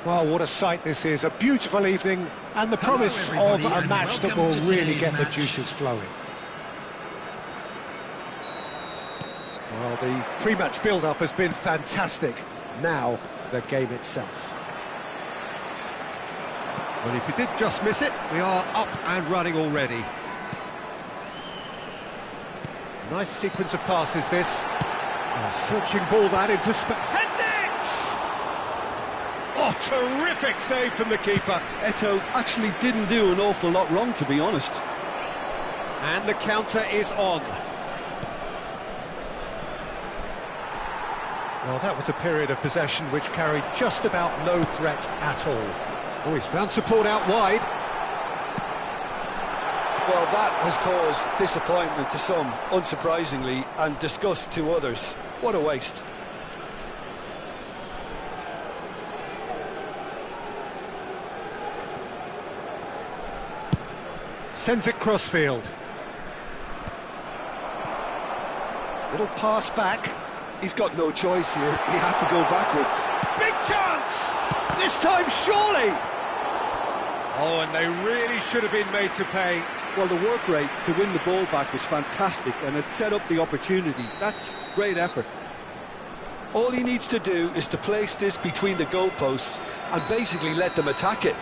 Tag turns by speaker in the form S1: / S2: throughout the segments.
S1: Well, what a sight this is. A beautiful evening and the promise of a match that will really get the juices flowing. Well, the pre-match build-up has been fantastic. Now, the game itself. Well, if you did just miss it, we are up and running already. Nice sequence of passes, this. A searching ball that into space. Heads it! Oh, terrific save from the keeper.
S2: Eto'o actually didn't do an awful lot wrong, to be honest.
S1: And the counter is on. Well, that was a period of possession which carried just about no threat at all. Oh, he's found support out wide.
S2: Well, that has caused disappointment to some, unsurprisingly, and disgust to others. What a waste.
S1: Sends it crossfield. Little pass back.
S2: He's got no choice here. He had to go backwards.
S1: Big chance! This time, surely! Oh, and they really should have been made to pay.
S2: Well, the work rate to win the ball back was fantastic, and it set up the opportunity. That's great effort. All he needs to do is to place this between the goalposts and basically let them attack it.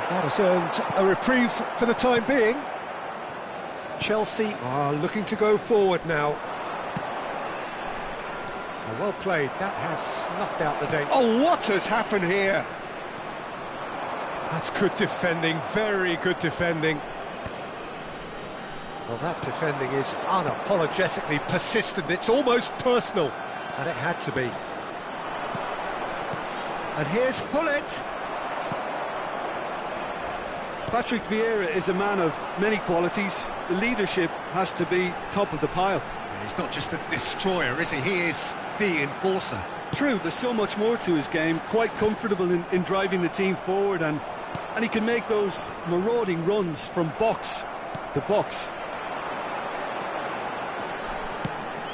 S1: That has earned a reprieve for the time being. Chelsea are looking to go forward now. Well played, that has snuffed out the danger. Oh, what has happened here? That's good defending, very good defending. Well, that defending is unapologetically persistent, it's almost personal, and it had to be. And here's Hullet.
S2: Patrick Vieira is a man of many qualities. The leadership has to be top of the pile.
S1: He's not just a destroyer, is he? He is the enforcer.
S2: True, there's so much more to his game. Quite comfortable in driving the team forward, and he can make those marauding runs from box to box.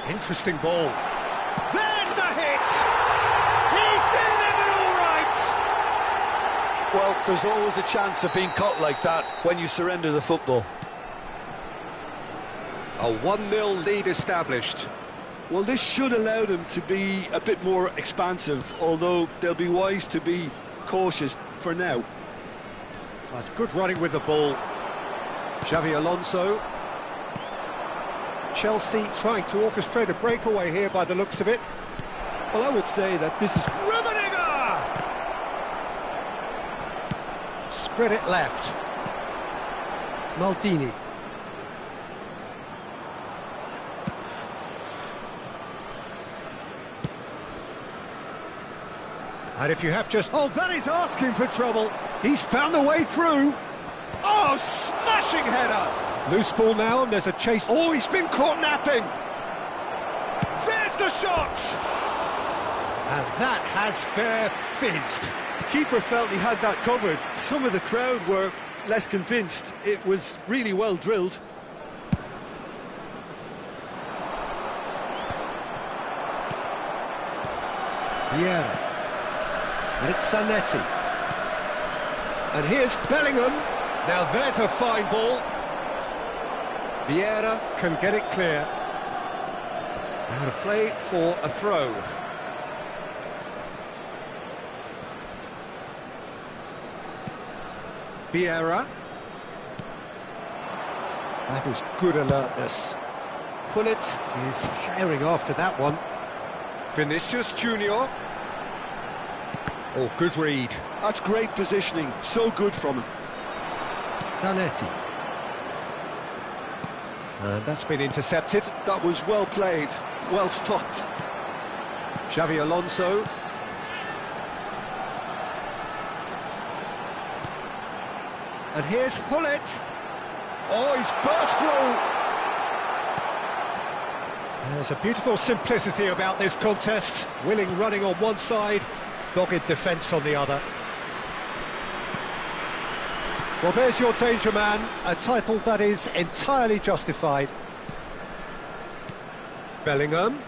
S1: Interesting ball. There's the hit! He's delivered all right!
S2: Well, there's always a chance of being caught like that when you surrender the football.
S1: A 1-0 lead established.
S2: Well, this should allow them to be a bit more expansive, although they'll be wise to be cautious for now.
S1: That's good running with the ball. Xavi Alonso. Chelsea trying to orchestrate a breakaway here by the looks of it.
S2: Well, I would say that this is...
S1: Rummenigge! Spread it left. Maldini. And if you have just... Oh, that is asking for trouble. He's found a way through. Oh, smashing header. Loose ball now, and there's a chase. Oh, he's been caught napping. There's the shot. And that has fair fizzed.
S2: The keeper felt he had that covered. Some of the crowd were less convinced. It was really well drilled.
S1: Vieira. And it's Zanetti. And here's Bellingham. Now there's a fine ball. Vieira can get it clear. Out of play for a throw. Vieira. That is good alertness. Hullet is herring after that one. Vinicius Junior. Oh, good read.
S2: That's great positioning, so good from him.
S1: Zanetti. And that's been intercepted.
S2: That was well played, well stopped.
S1: Xavi Alonso. And here's Hullet. Oh, he's burst through. There's a beautiful simplicity about this contest. Willing running on one side, dogged defence on the other. Well, there's your danger man, a title that is entirely justified. Bellingham.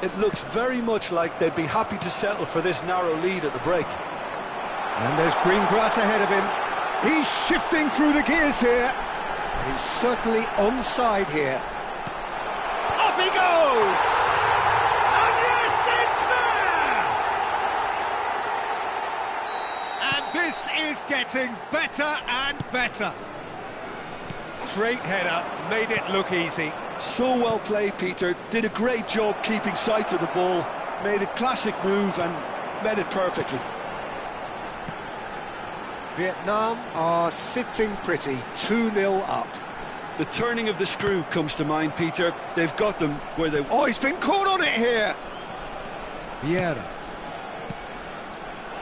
S2: It looks very much like they'd be happy to settle for this narrow lead at the break.
S1: And there's green grass ahead of him. He's shifting through the gears here. And he's certainly onside here. Up he goes! And yes, it's there! And this is getting better and better. Straight header, made it look easy.
S2: So well played, Peter. Did a great job keeping sight of the ball. Made a classic move and met it perfectly.
S1: Vietnam are sitting pretty, 2-0 up.
S2: The turning of the screw comes to mind, Peter. They've got them where they...
S1: Oh, he's been caught on it here! Vieira.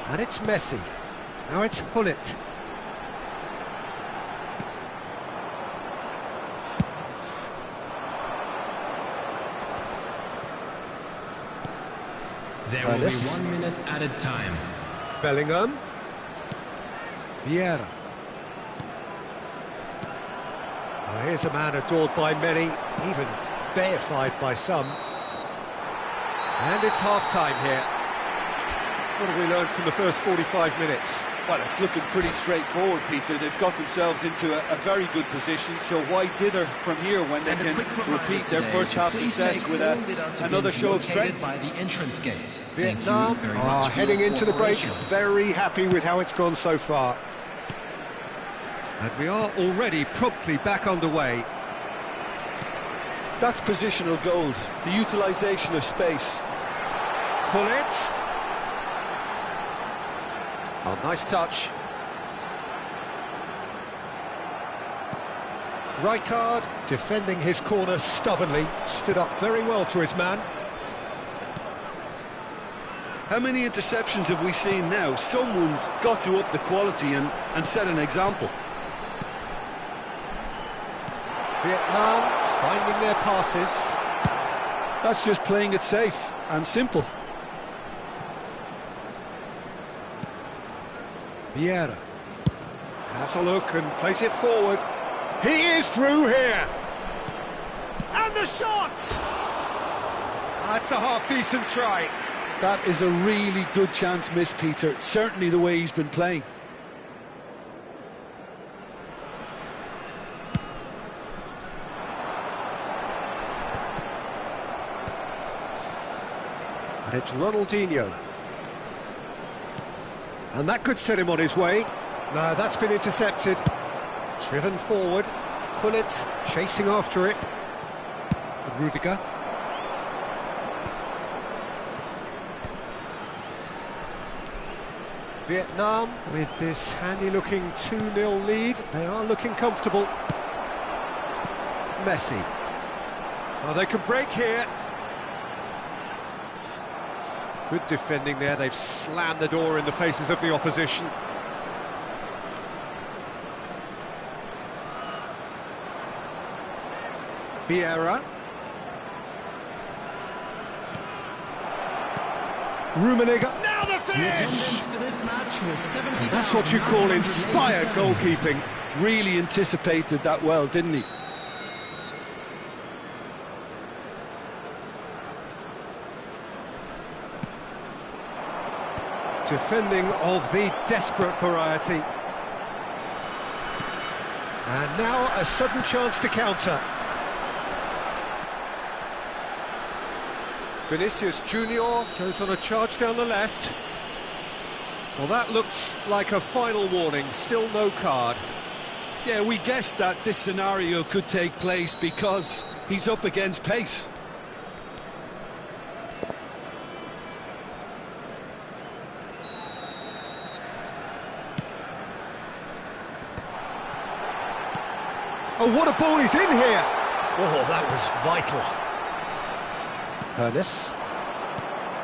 S1: And it's Messi. Now it's Hullet.
S3: There will be 1 minute added time.
S1: Bellingham. Vieira. Well, here's a man adored by many, even deified by some. And it's half-time here. What have we learned from the first 45 minutes?
S2: Well, it's looking pretty straightforward, Peter. They've got themselves into a very good position, so why dither from here when they can repeat their first-half success with another show of strength?
S3: By the entrance gates.
S1: Vietnam are heading into the break, very happy with how it's gone so far. And we are already promptly back underway.
S2: That's positional gold, the utilisation of space.
S1: Hullet. Oh, nice touch. Rijkaard, defending his corner stubbornly, stood up very well to his man.
S2: How many interceptions have we seen now? Someone's got to up the quality and set an example.
S1: Vietnam finding their passes.
S2: That's just playing it safe and simple.
S1: Vieira has a look and plays it forward. He is through here. And the shot! That's a half-decent try.
S2: That is a really good chance missed, Peter. Certainly the way he's been playing.
S1: And it's Ronaldinho. And that could set him on his way. No, that's been intercepted. Driven forward. Hullet chasing after it. Rudiger. Vietnam, with this handy-looking 2-0 lead, they are looking comfortable. Messi. Oh, they can break here. Good defending there, they've slammed the door in the faces of the opposition. Vieira. Rummenigge. Now the finish! That's what you call inspired goalkeeping.
S2: Really anticipated that well, didn't he?
S1: Defending of the desperate variety. And now a sudden chance to counter. Vinicius Junior goes on a charge down the left. Well, that looks like a final warning, still no card.
S2: Yeah, we guessed that this scenario could take place because he's up against pace.
S1: Oh, what a ball he's in here! Oh, that was vital. Ernest.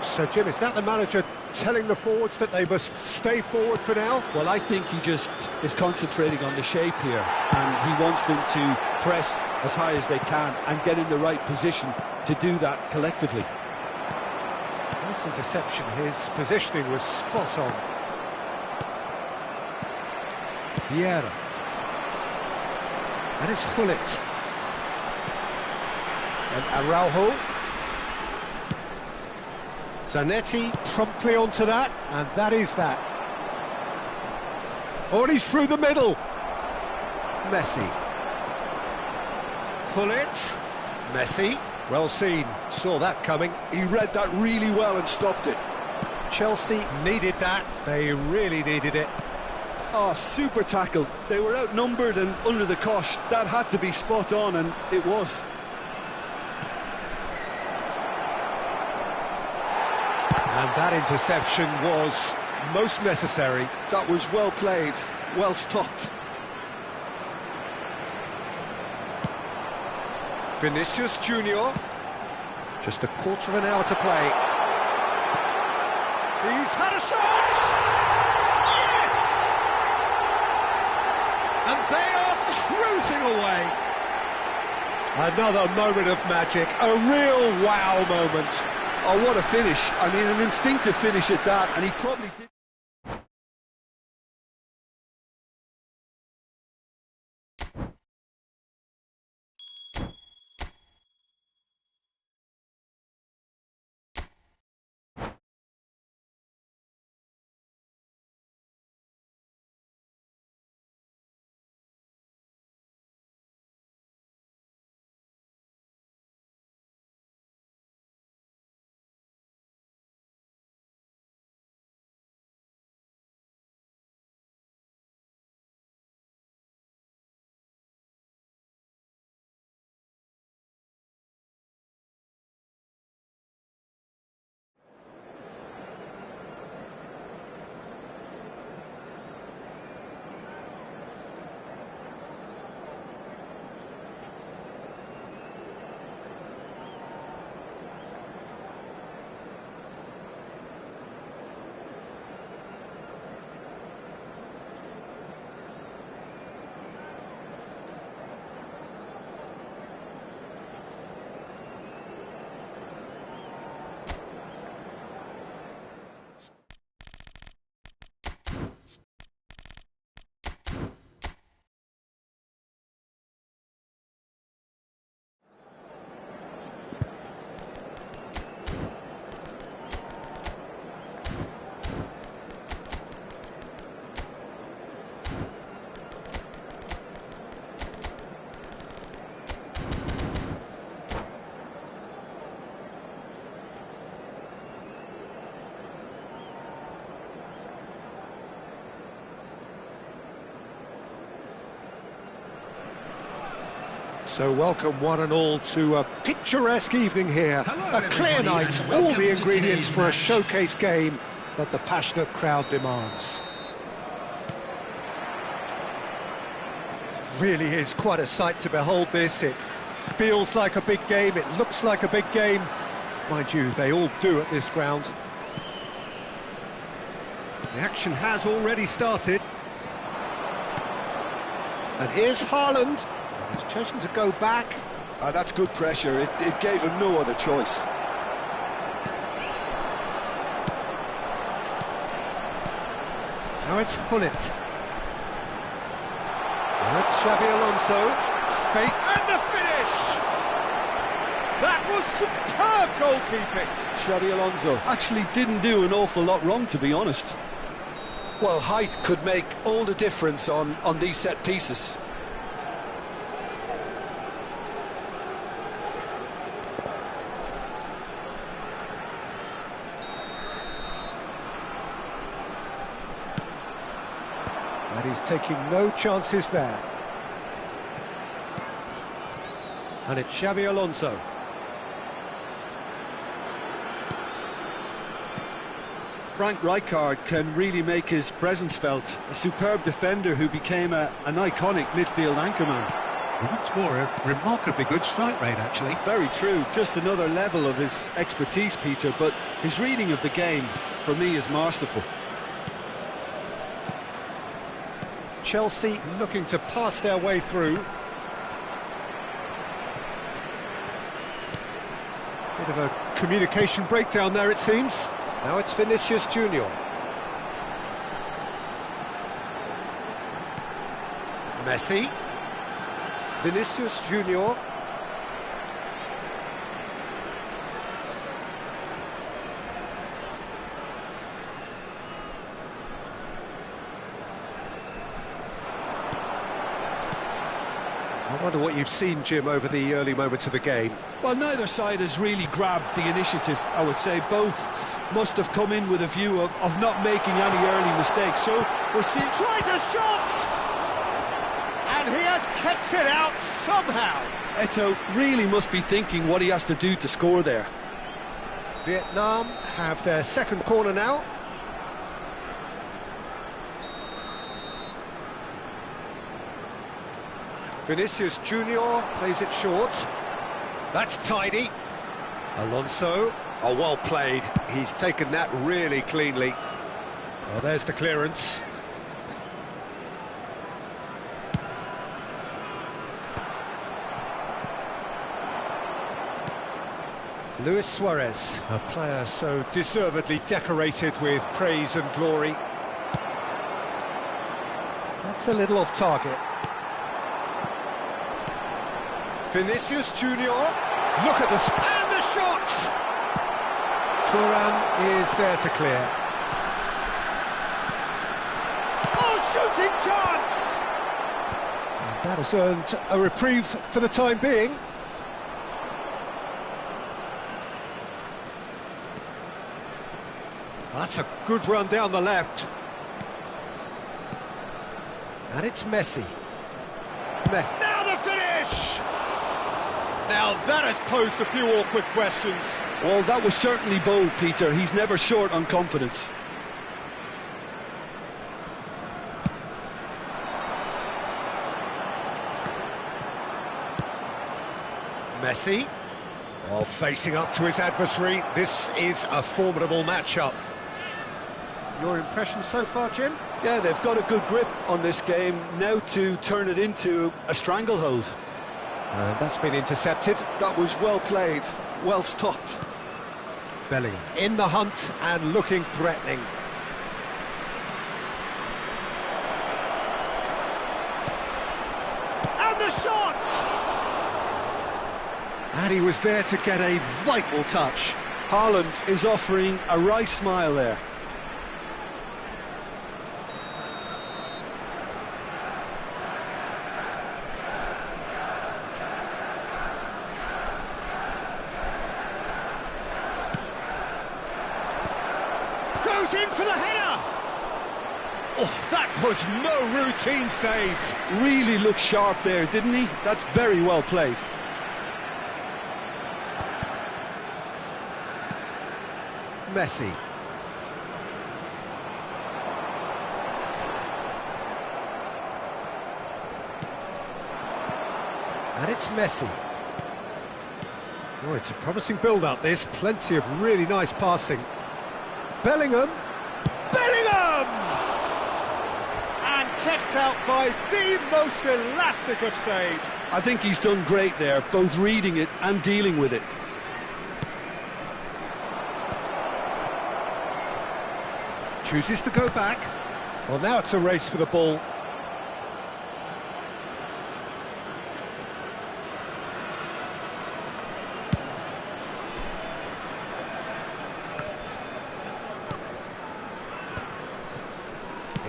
S1: So, Jim, is that the manager telling the forwards that they must stay forward for now?
S2: Well, I think he just is concentrating on the shape here, and he wants them to press as high as they can and get in the right position to do that collectively.
S1: Nice interception. His positioning was spot on. Vieira. And it's Hullet. And Araujo. Zanetti promptly onto that, and that is that. Oh, and he's through the middle. Messi. Gullit. Messi. Well seen, saw that coming.
S2: He read that really well and stopped it.
S1: Chelsea needed that, they really needed it.
S2: Oh, super tackle. They were outnumbered and under the cosh. That had to be spot on, and it was.
S1: And that interception was most necessary.
S2: That was well played, well stopped.
S1: Vinicius Junior. Just a quarter of an hour to play. He's had a shot! Yes! And they are cruising away. Another moment of magic, a real wow moment.
S2: Oh, what a finish. I mean, an instinctive finish at that, and he probably did.
S1: So welcome one and all to a picturesque evening here.
S3: Hello,
S1: a clear
S3: everybody,
S1: night,
S3: and
S1: all
S3: welcome
S1: the
S3: to
S1: ingredients
S3: today's
S1: for a
S3: match.
S1: showcase game that the passionate crowd demands. Really is quite a sight to behold this. It feels like a big game, it looks like a big game. Mind you, they all do at this ground. The action has already started. And here's Haaland. He's chosen to go back.
S2: That's good pressure. It gave him no other choice.
S1: Now it's Gullit. Now it's Xabi Alonso. Face and the finish! That was superb goalkeeping.
S2: Xabi Alonso actually didn't do an awful lot wrong, to be honest. Well, height could make all the difference on these set pieces.
S1: And he's taking no chances there. And it's Xabi Alonso.
S2: Frank Rijkaard can really make his presence felt. A superb defender who became an iconic midfield anchorman.
S4: What's more, a remarkably good strike rate, actually.
S2: Very true, just another level of his expertise, Peter, but his reading of the game, for me, is masterful.
S1: Chelsea looking to pass their way through. Bit of a communication breakdown there, it seems. Now it's Vinicius Junior. Messi. Vinicius Junior. Wonder what you've seen, Jim, over the early moments of the game.
S2: Well, neither side has really grabbed the initiative, I would say. Both must have come in with a view of not making any early mistakes. So we're seeing...
S1: Tries a shot! And he has kept it out somehow.
S2: Eto'o really must be thinking what he has to do to score there.
S1: Vietnam have their second corner now. Vinicius Junior plays it short. That's tidy. Alonso. Oh, well played. He's taken that really cleanly. Oh, there's the clearance. Luis Suarez, a player so deservedly decorated with praise and glory. That's a little off target. Vinicius Junior, look at this, and the shot! Thuram is there to clear. Oh, shooting chance! And that has earned a reprieve for the time being. That's a good run down the left. And it's Messi. Now the finish! Now that has posed a few awkward questions.
S2: Well, that was certainly bold, Peter. He's never short on confidence.
S1: Messi. Well, facing up to his adversary, this is a formidable matchup. Your impression so far, Jim?
S2: Yeah, they've got a good grip on this game, now to turn it into a stranglehold.
S1: That's been intercepted.
S2: That was well played, well stopped.
S1: Bellingham in the hunt and looking threatening. And the shot! And he was there to get a vital touch.
S2: Haaland is offering a wry smile there.
S1: Goes in for the header! Oh, that was no routine save.
S2: Really looked sharp there, didn't he? That's very well played.
S1: Messi. And it's Messi. Oh, it's a promising build-up, this. Plenty of really nice passing. Bellingham! Bellingham! And kept out by the most elastic of saves.
S2: I think he's done great there, both reading it and dealing with it.
S1: Chooses to go back. Well, now it's a race for the ball.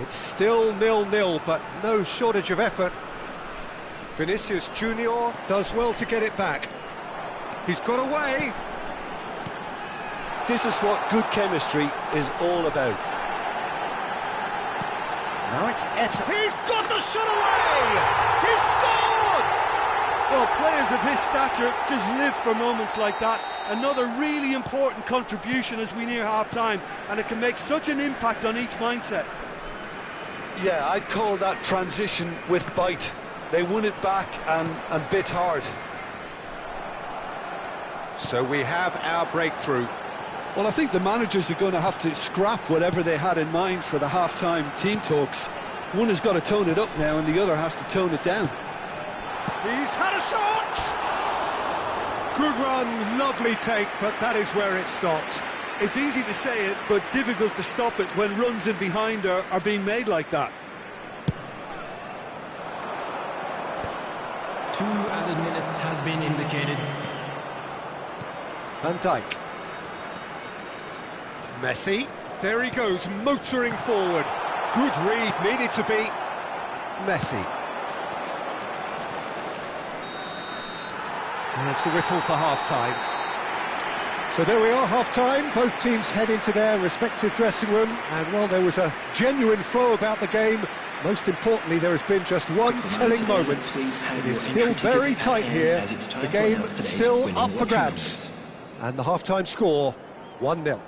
S1: It's still 0-0, but no shortage of effort. Vinicius Junior does well to get it back. He's got away.
S2: This is what good chemistry is all about.
S1: Now it's Eto'o. He's got the shot away! He's scored!
S2: Well, players of his stature just live for moments like that. Another really important contribution as we near half-time, and it can make such an impact on each mindset. Yeah, I'd call that transition with bite. They won it back and bit hard.
S1: So we have our breakthrough.
S2: Well, I think the managers are going to have to scrap whatever they had in mind for the half-time team talks. One has got to tone it up now and the other has to tone it down.
S1: He's had a shot! Good run, lovely take, but that is where it stopped.
S2: It's easy to say it, but difficult to stop it when runs in behind are being made like that.
S3: 2 added minutes has been indicated.
S1: Van Dijk. Messi. There he goes, motoring forward. Good read, needed to be. Messi. There's the whistle for half-time. So there we are, half-time. Both teams head into their respective dressing room, and while there was a genuine flow about the game, most importantly, there has been just one telling moment. It is still very tight here. The game still up for grabs. And the half-time score, 1-0.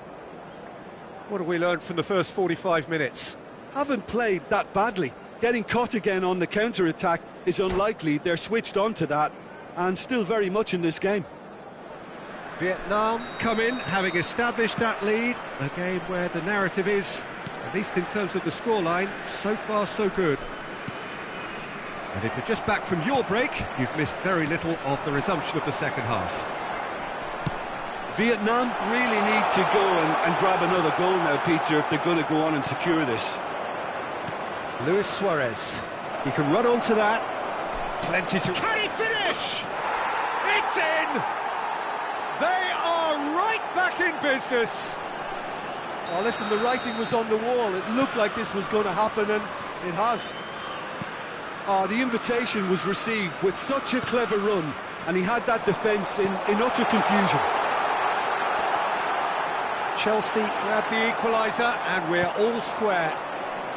S1: What have we learned from the first 45 minutes?
S2: Haven't played that badly. Getting caught again on the counter-attack is unlikely. They're switched on to that, and still very much in this game.
S1: Vietnam come in, having established that lead. A game where the narrative is, at least in terms of the scoreline, so far so good. And if you're just back from your break, you've missed very little of the resumption of the second half.
S2: Vietnam really need to go and grab another goal now, Peter, if they're going to go on and secure this.
S1: Luis Suarez, he can run onto that. Plenty to... Can he finish? It's in! They are right back in business.
S2: Oh, listen, the writing was on the wall. It looked like this was going to happen, and it has. Oh, the invitation was received with such a clever run, and he had that defence in utter confusion.
S1: Chelsea grab the equaliser, and we're all square.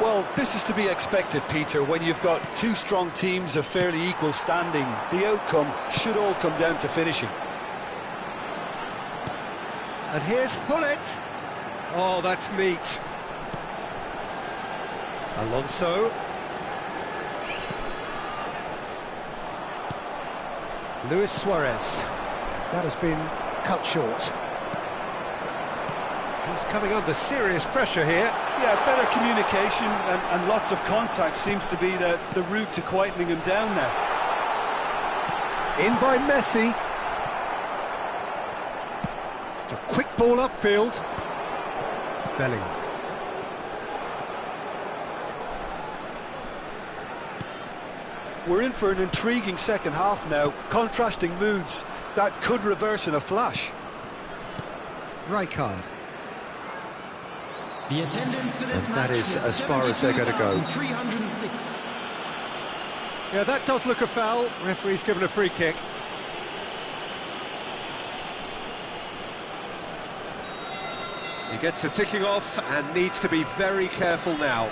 S2: Well, this is to be expected, Peter. When you've got two strong teams of fairly equal standing, the outcome should all come down to finishing.
S1: And here's Hullet. Oh, that's neat. Alonso. Luis Suarez. That has been cut short. He's coming under serious pressure here.
S2: Yeah, better communication and lots of contact seems to be the route to quietening him down now.
S1: In by Messi. It's a quick ball upfield. Bellingham.
S2: We're in for an intriguing second half now. Contrasting moods that could reverse in a flash.
S1: Rijkaard.
S3: The attendance for this
S1: And that
S3: match
S1: is as far as they're going to go.
S3: 306.
S1: Yeah, that does look a foul. Referee's given a free kick. He gets a ticking off and needs to be very careful now.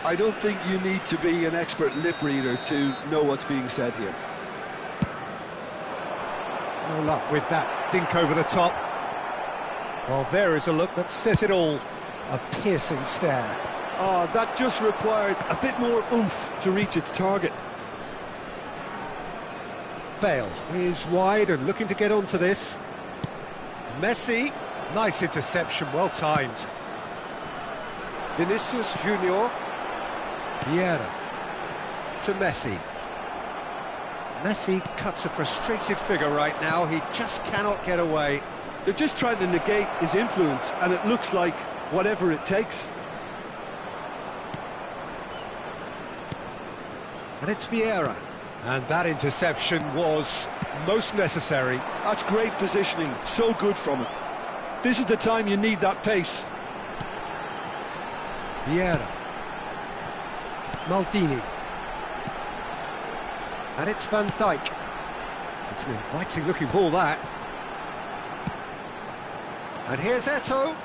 S2: I don't think you need to be an expert lip reader to know what's being said here.
S1: No luck with that dink over the top. Well, there is a look that says it all. A piercing stare.
S2: Oh, that just required a bit more oomph to reach its target.
S1: Bale is wide and looking to get onto this. Messi, nice interception, well timed. Vinicius Junior. Vieira to Messi. Messi cuts a frustrated figure right now. He just cannot get away.
S2: They're just trying to negate his influence, and it looks like whatever it takes.
S1: And it's Vieira. And that interception was most necessary.
S2: That's great positioning, so good from him. This is the time you need that pace.
S1: Vieira. Maldini. And it's Van Dijk. It's an inviting looking ball, that. And here's Eto'o.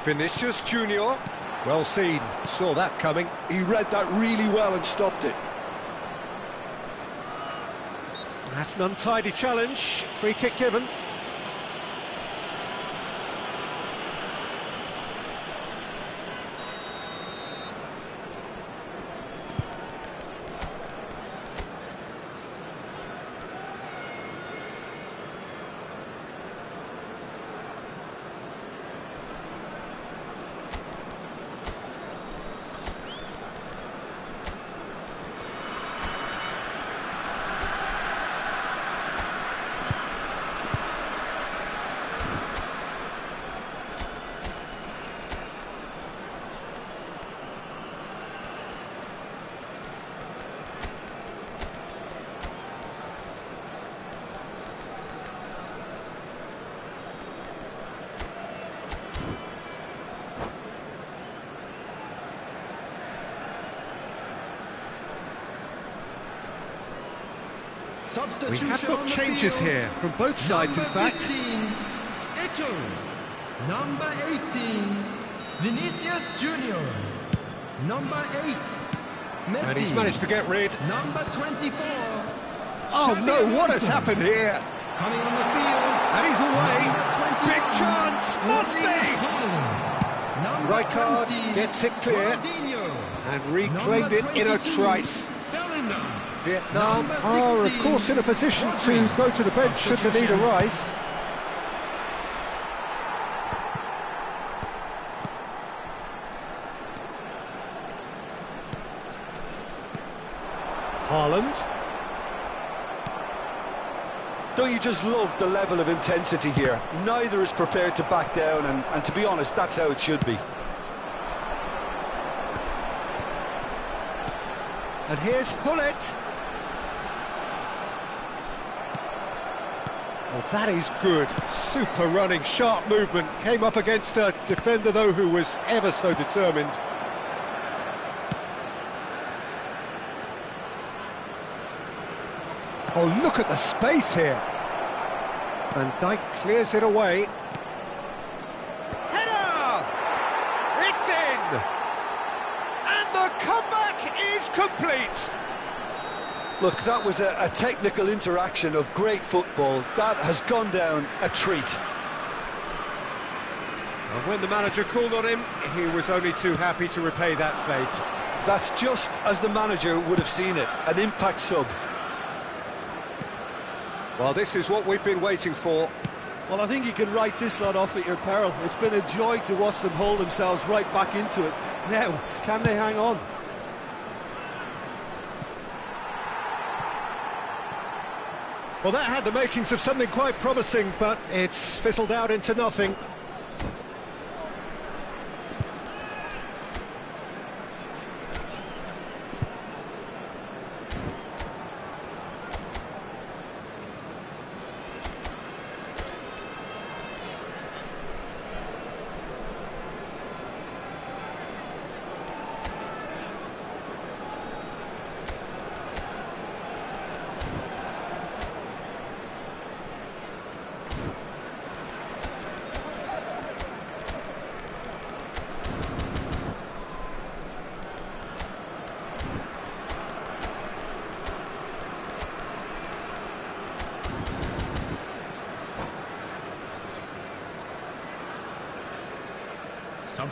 S1: Vinicius Junior. Well seen, saw that coming.
S2: He read that really well and stopped it.
S1: That's an untidy challenge. Free kick given. We have got changes here from both sides, in fact.
S3: 15, Eto'o. Number 18, Vinicius Junior. Number 8, Messi.
S1: And he's managed to get rid.
S3: Number 24.
S1: Oh no, what has happened here?
S3: Coming on the field.
S1: And he's away.
S3: Number 21,
S1: Big chance, must be.
S3: Haaland. Number
S1: Rijkaard
S3: 20,
S1: gets it clear
S3: Ronaldinho.
S1: and reclaimed it
S3: Number
S1: in a
S3: 22,
S1: trice.
S3: Bellingham.
S1: Vietnam
S3: Number
S1: are, of
S3: 16,
S1: course, in a position to
S3: Rodri.
S1: go to the bench should the need arise. Haaland.
S2: Don't you just love the level of intensity here? Neither is prepared to back down, and to be honest, that's how it should be.
S1: And here's Hullet. Well, that is good. Super running, sharp movement. Came up against a defender, though, who was ever so determined. Oh, look at the space here. Van Dijk clears it away. Header! It's in! And the comeback is complete!
S2: Look, that was a technical interaction of great football. That has gone down a treat.
S1: And when the manager called on him, he was only too happy to repay that faith.
S2: That's just as the manager would have seen it, an impact sub.
S1: Well, this is what we've been waiting for.
S5: Well, I think you can write this lot off at your peril. It's been a joy to watch them hold themselves right back into it. Now, can they hang on?
S1: Well, that had the makings of something quite promising, but it's fizzled out into nothing.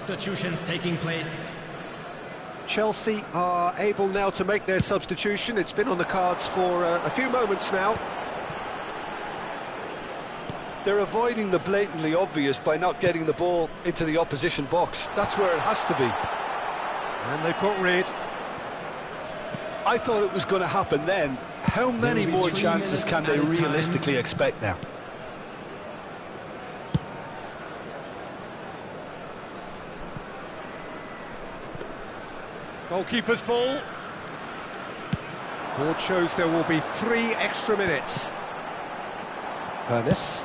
S3: Substitutions taking place.
S1: Chelsea are able now to make their substitution. It's been on the cards for a few moments now.
S2: They're avoiding the blatantly obvious by not getting the ball into the opposition box. That's where it has to be.
S1: And they've got rid.
S2: I thought it was going to happen then. How many more chances can they realistically expect now?
S1: Goalkeeper's ball. Board shows there will be 3 extra minutes. Hernes.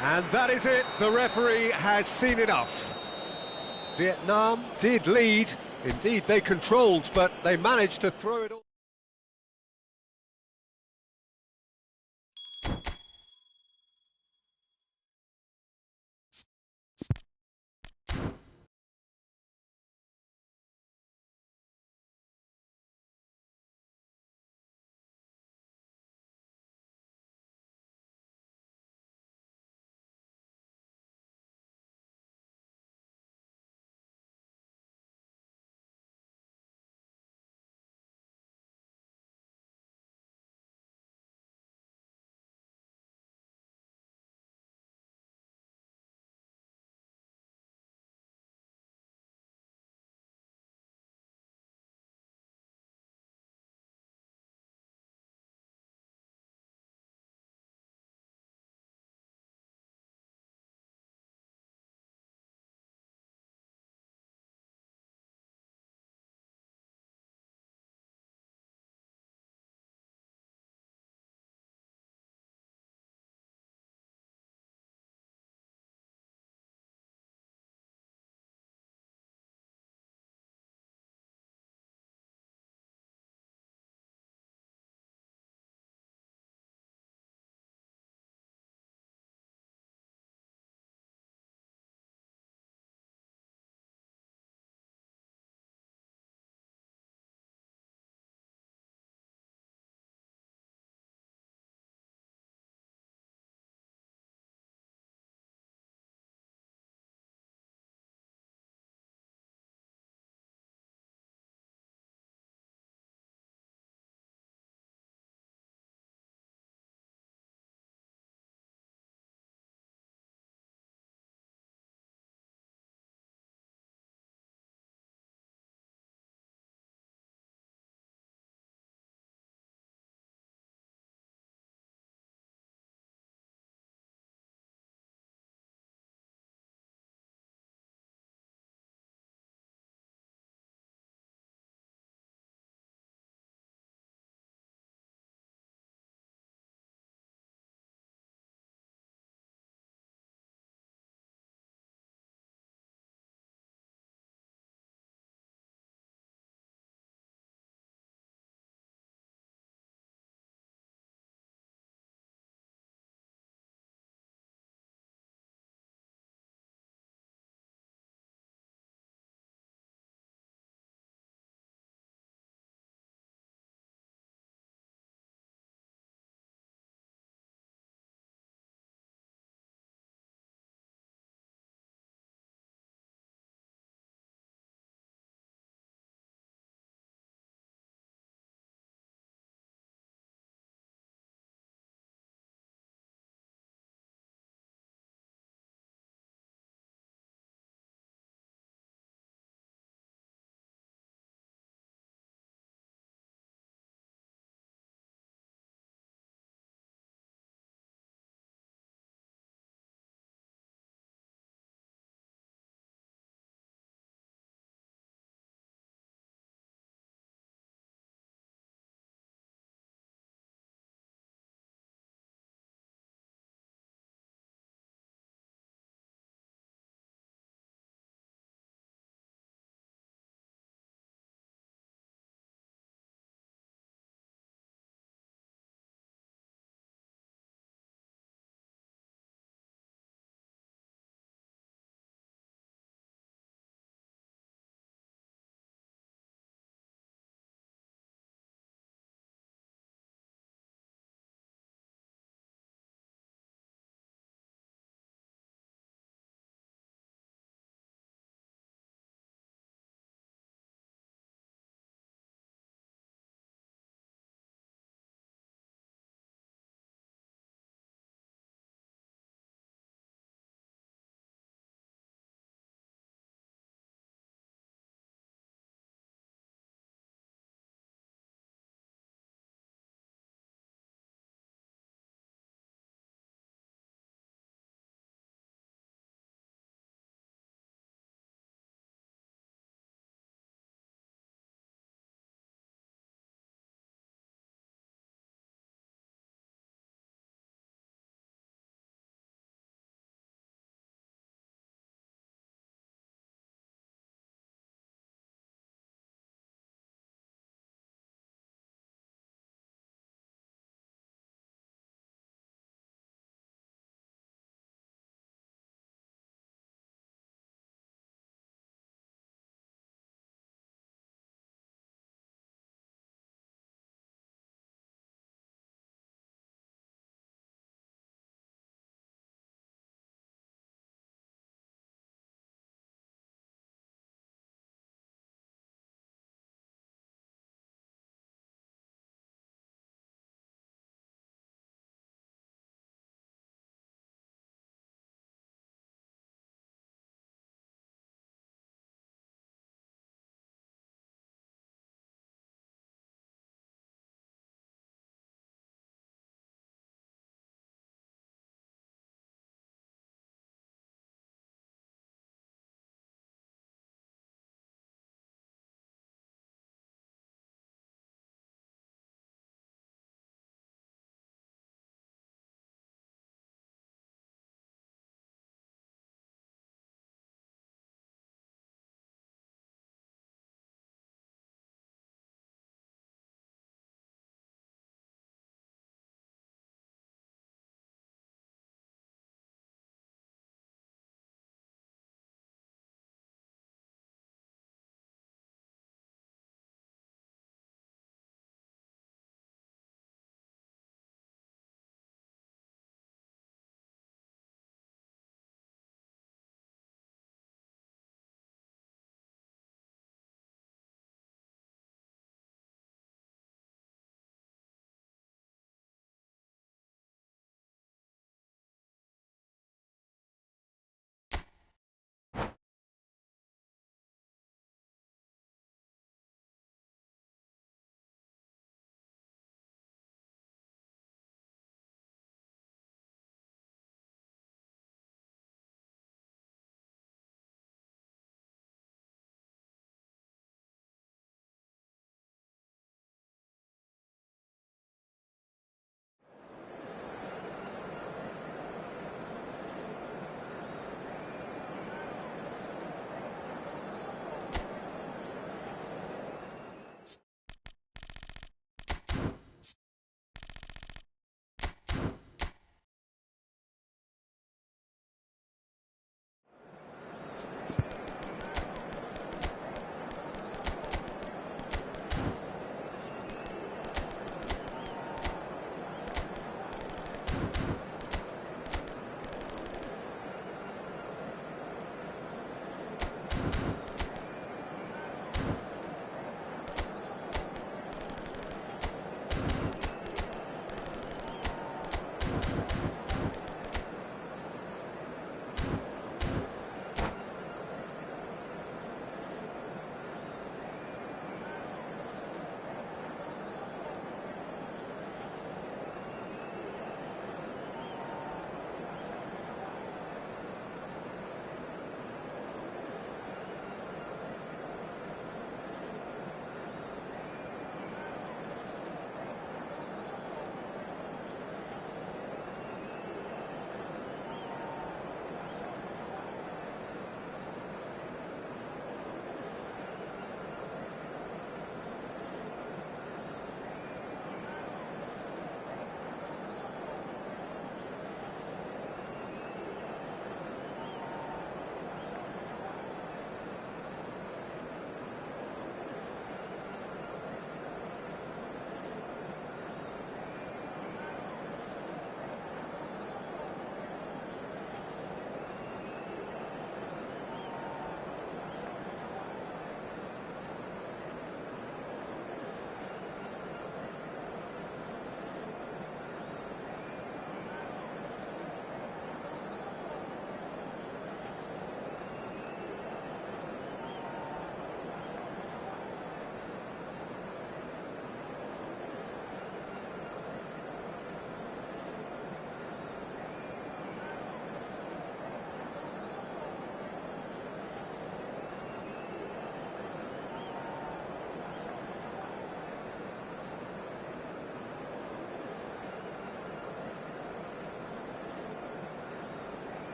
S1: And that is it. The referee has seen enough. Vietnam did lead. Indeed, they controlled, but they managed to throw it all.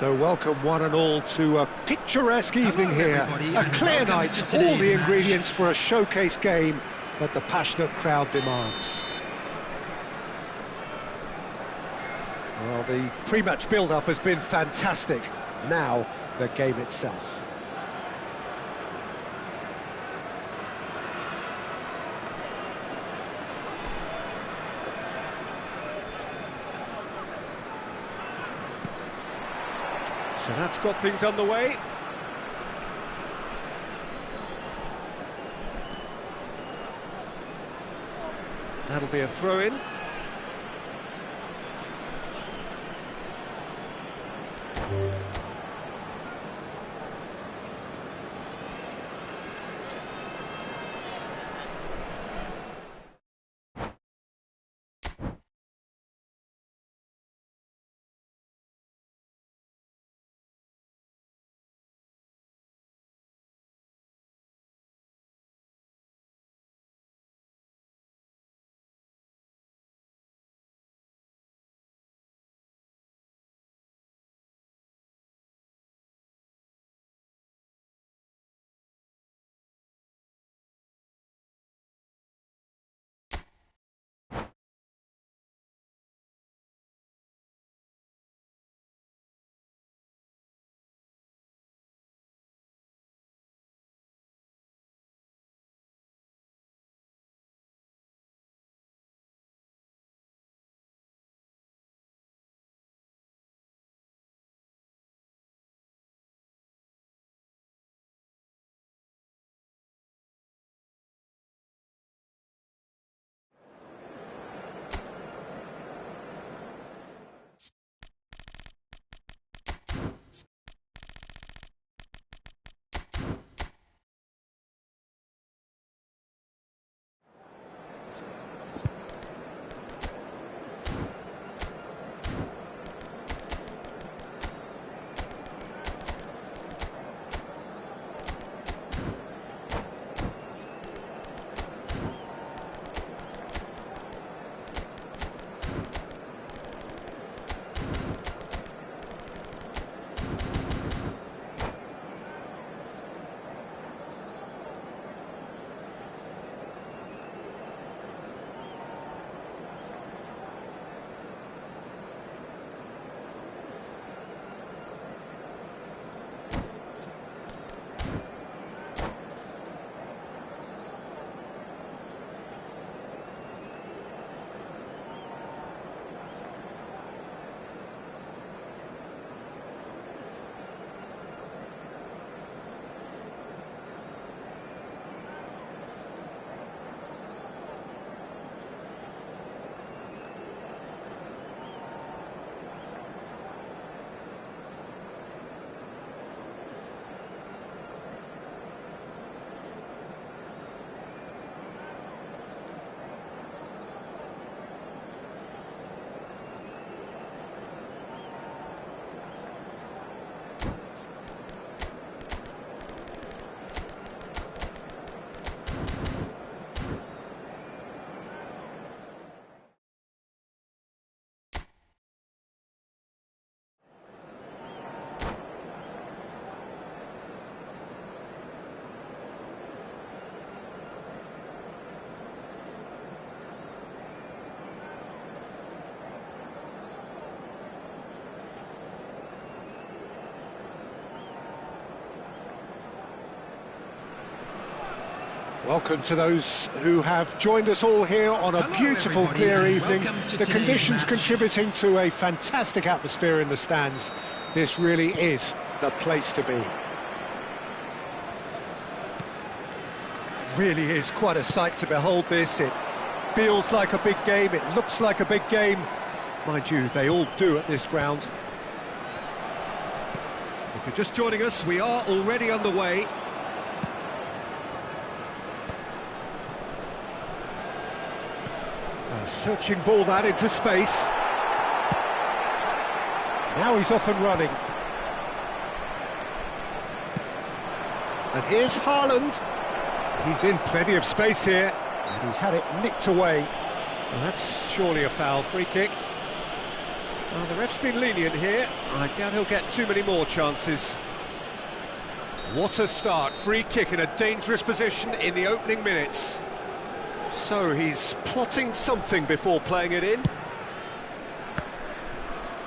S1: So welcome one and all to a picturesque evening here. A clear night, all the ingredients for a showcase game that the passionate crowd demands. Well, the pre-match build-up has been fantastic. Now, the game itself. So that's got things underway. That'll be a throw-in. Welcome to those who have joined us all here on a
S3: Hello,
S1: beautiful,
S3: everybody,
S1: clear
S3: and
S1: evening.
S3: welcome to
S1: The
S3: today's
S1: conditions
S3: match.
S1: contributing to a fantastic atmosphere in the stands. This really is the place to be. Really is quite a sight to behold this. It feels like a big game, it looks like a big game. Mind you, they all do at this ground. If you're just joining us, we are already underway. A searching ball that into space. Now he's off and running. And here's Haaland. He's in plenty of space here, and he's had it nicked away. Well, that's surely a foul, free kick. Well, the ref's been lenient here. I doubt he'll get too many more chances. What a start, free kick in a dangerous position in the opening minutes. So he's plotting something before playing it in.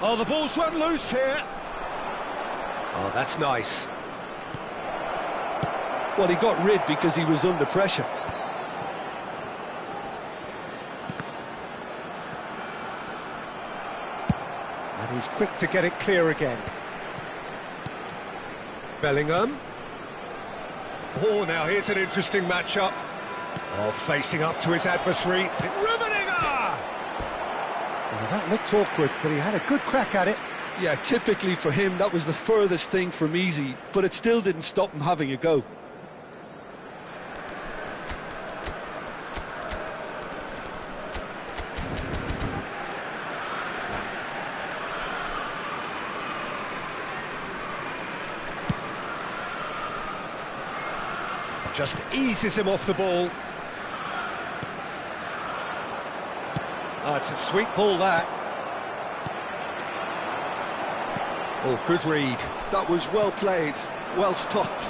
S1: Oh, the ball's run loose here. Oh, that's nice.
S2: Well, he got rid because he was under pressure.
S1: And he's quick to get it clear again. Bellingham. Oh, now here's an interesting matchup. Oh, facing up to his adversary. Rummenigge! Well, that looked awkward, but he had a good crack at it.
S2: Yeah, typically for him, that was the furthest thing from easy, but it still didn't stop him having a go.
S1: Just eases him off the ball. Oh, it's a sweet ball, that. Oh, good read.
S2: That was well played, well stopped.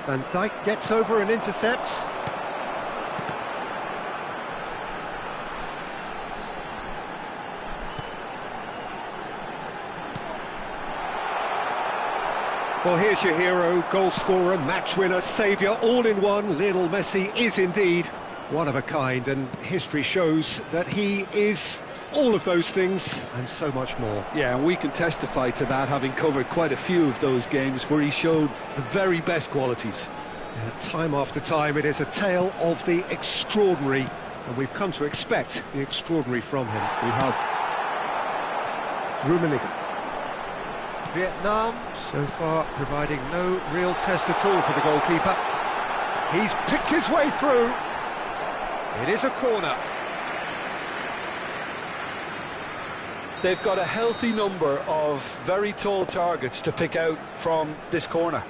S1: Van Dijk gets over and intercepts. Well, here's your hero, goal scorer, match winner, saviour, all in one. Lionel Messi is indeed one of a kind, and history shows that he is all of those things and so much more.
S2: Yeah, and we can testify to that, having covered quite a few of those games where he showed the very best qualities.
S1: Time after time, it is a tale of the extraordinary, and we've come to expect the extraordinary from him.
S2: We have.
S1: Rummenigge. Vietnam, so far, providing no real test at all for the goalkeeper. He's picked his way through. It is a corner.
S2: They've got a healthy number of very tall targets to pick out from this corner.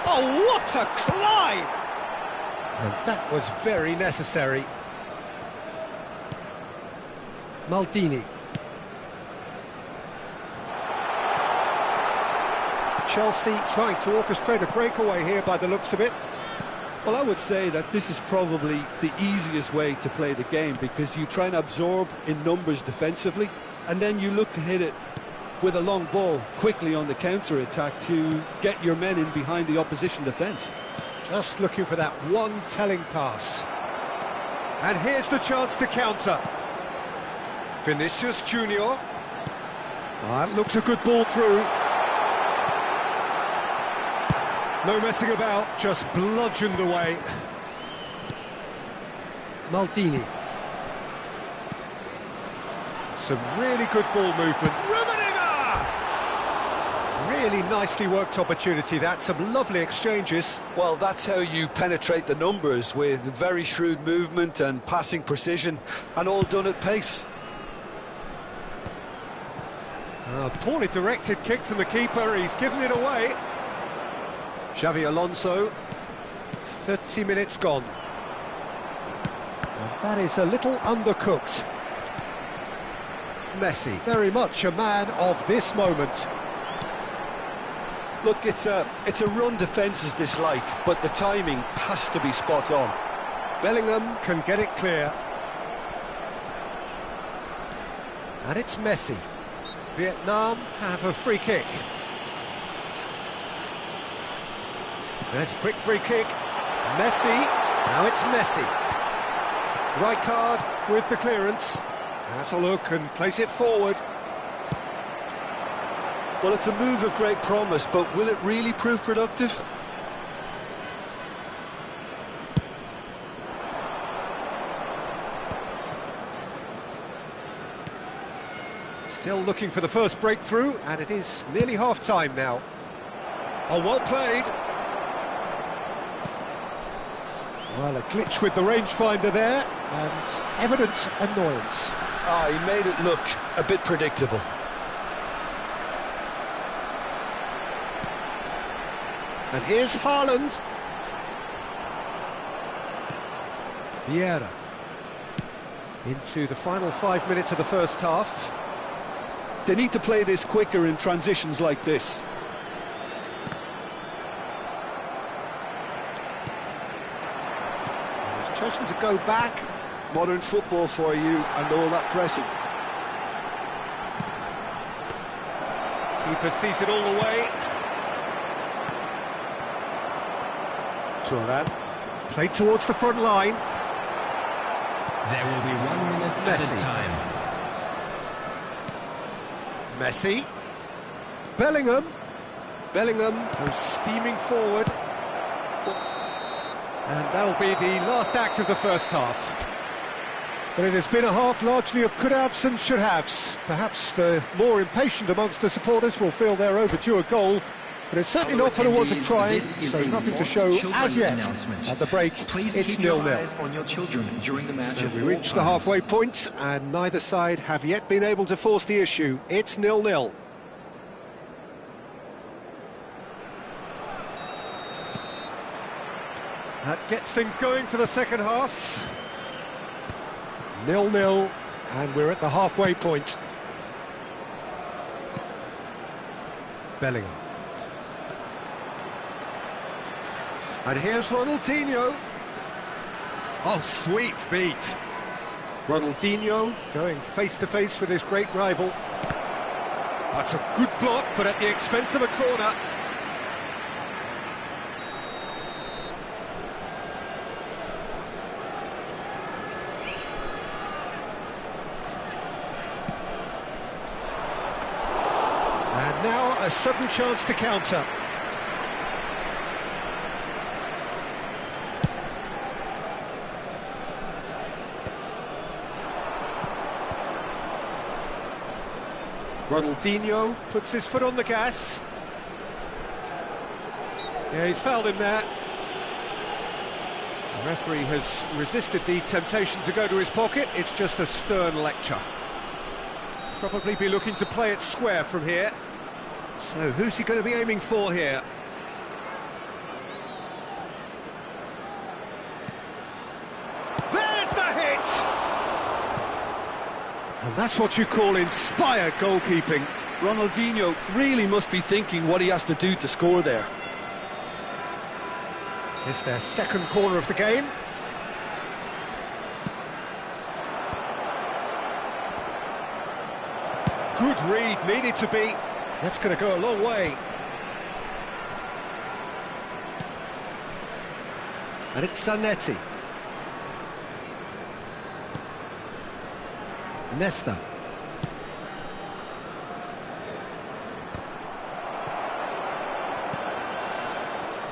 S1: Oh, what a climb! And that was very necessary. Maldini. Chelsea trying to orchestrate a breakaway here by the looks of it.
S2: Well, I would say that this is probably the easiest way to play the game, because you try and absorb in numbers defensively, and then you look to hit it with a long ball quickly on the counter-attack to get your men in behind the opposition defence.
S1: Just looking for that one telling pass. And here's the chance to counter. Vinicius Junior. That looks a good ball through. No messing about, just bludgeoned away. Maldini. Some really good ball movement. Rummenigge! Really nicely worked opportunity, that. Some lovely exchanges.
S2: Well, that's how you penetrate the numbers, with very shrewd movement and passing precision, and all done at pace.
S1: A poorly directed kick from the keeper, he's given it away. Xavi Alonso, 30 minutes gone. And that is a little undercooked. Messi, very much a man of this moment.
S2: Look, it's a run defence is dislike, but the timing has to be spot on.
S1: Bellingham can get it clear. And it's Messi. Vietnam have a free kick. There's a quick free kick. Messi. Now it's Messi. Rijkaard with the clearance. Has a look and place it forward.
S2: Well, it's a move of great promise, but will it really prove productive?
S1: Still looking for the first breakthrough, and it is nearly half-time now. Oh, well played. Well, a glitch with the rangefinder there, and evident annoyance.
S2: Ah, he made it look a bit predictable.
S1: And here's Haaland. Vieira. Into the final 5 minutes of the first half.
S2: They need to play this quicker in transitions like this.
S1: He's chosen to go back.
S2: Modern football for you and all that pressing.
S1: Keeper sees it all the way. Thuram. Played towards the front line.
S3: There will be 1 minute
S1: Messi.
S3: added time.
S1: Messi. Bellingham. Bellingham goes steaming forward. And that'll be the last act of the first half. But it has been a half largely of could-haves and should-haves. Perhaps the more impatient amongst the supporters will feel they're overdue a goal, but it's certainly not for the want of trying, so nothing to show as yet. At the break, it's 0-0. So we reached the halfway point, and neither side have yet been able to force the issue. It's 0-0. That gets things going for the second half. 0-0, and we're at the halfway point. Bellingham. And here's Ronaldinho. Oh, sweet feet. Ronaldinho going face-to-face with his great rival. That's a good block, but at the expense of a corner. And now a sudden chance to counter. Ronaldinho puts his foot on the gas. Yeah, he's fouled him there. The referee has resisted the temptation to go to his pocket. It's just a stern lecture. Probably be looking to play it square from here. So who's he going to be aiming for here? There's the hit! And that's what you call inspired goalkeeping.
S2: Ronaldinho really must be thinking what he has to do to score there.
S1: It's their second corner of the game. Good read, needed to be. That's going to go a long way. And it's Zanetti. Nesta.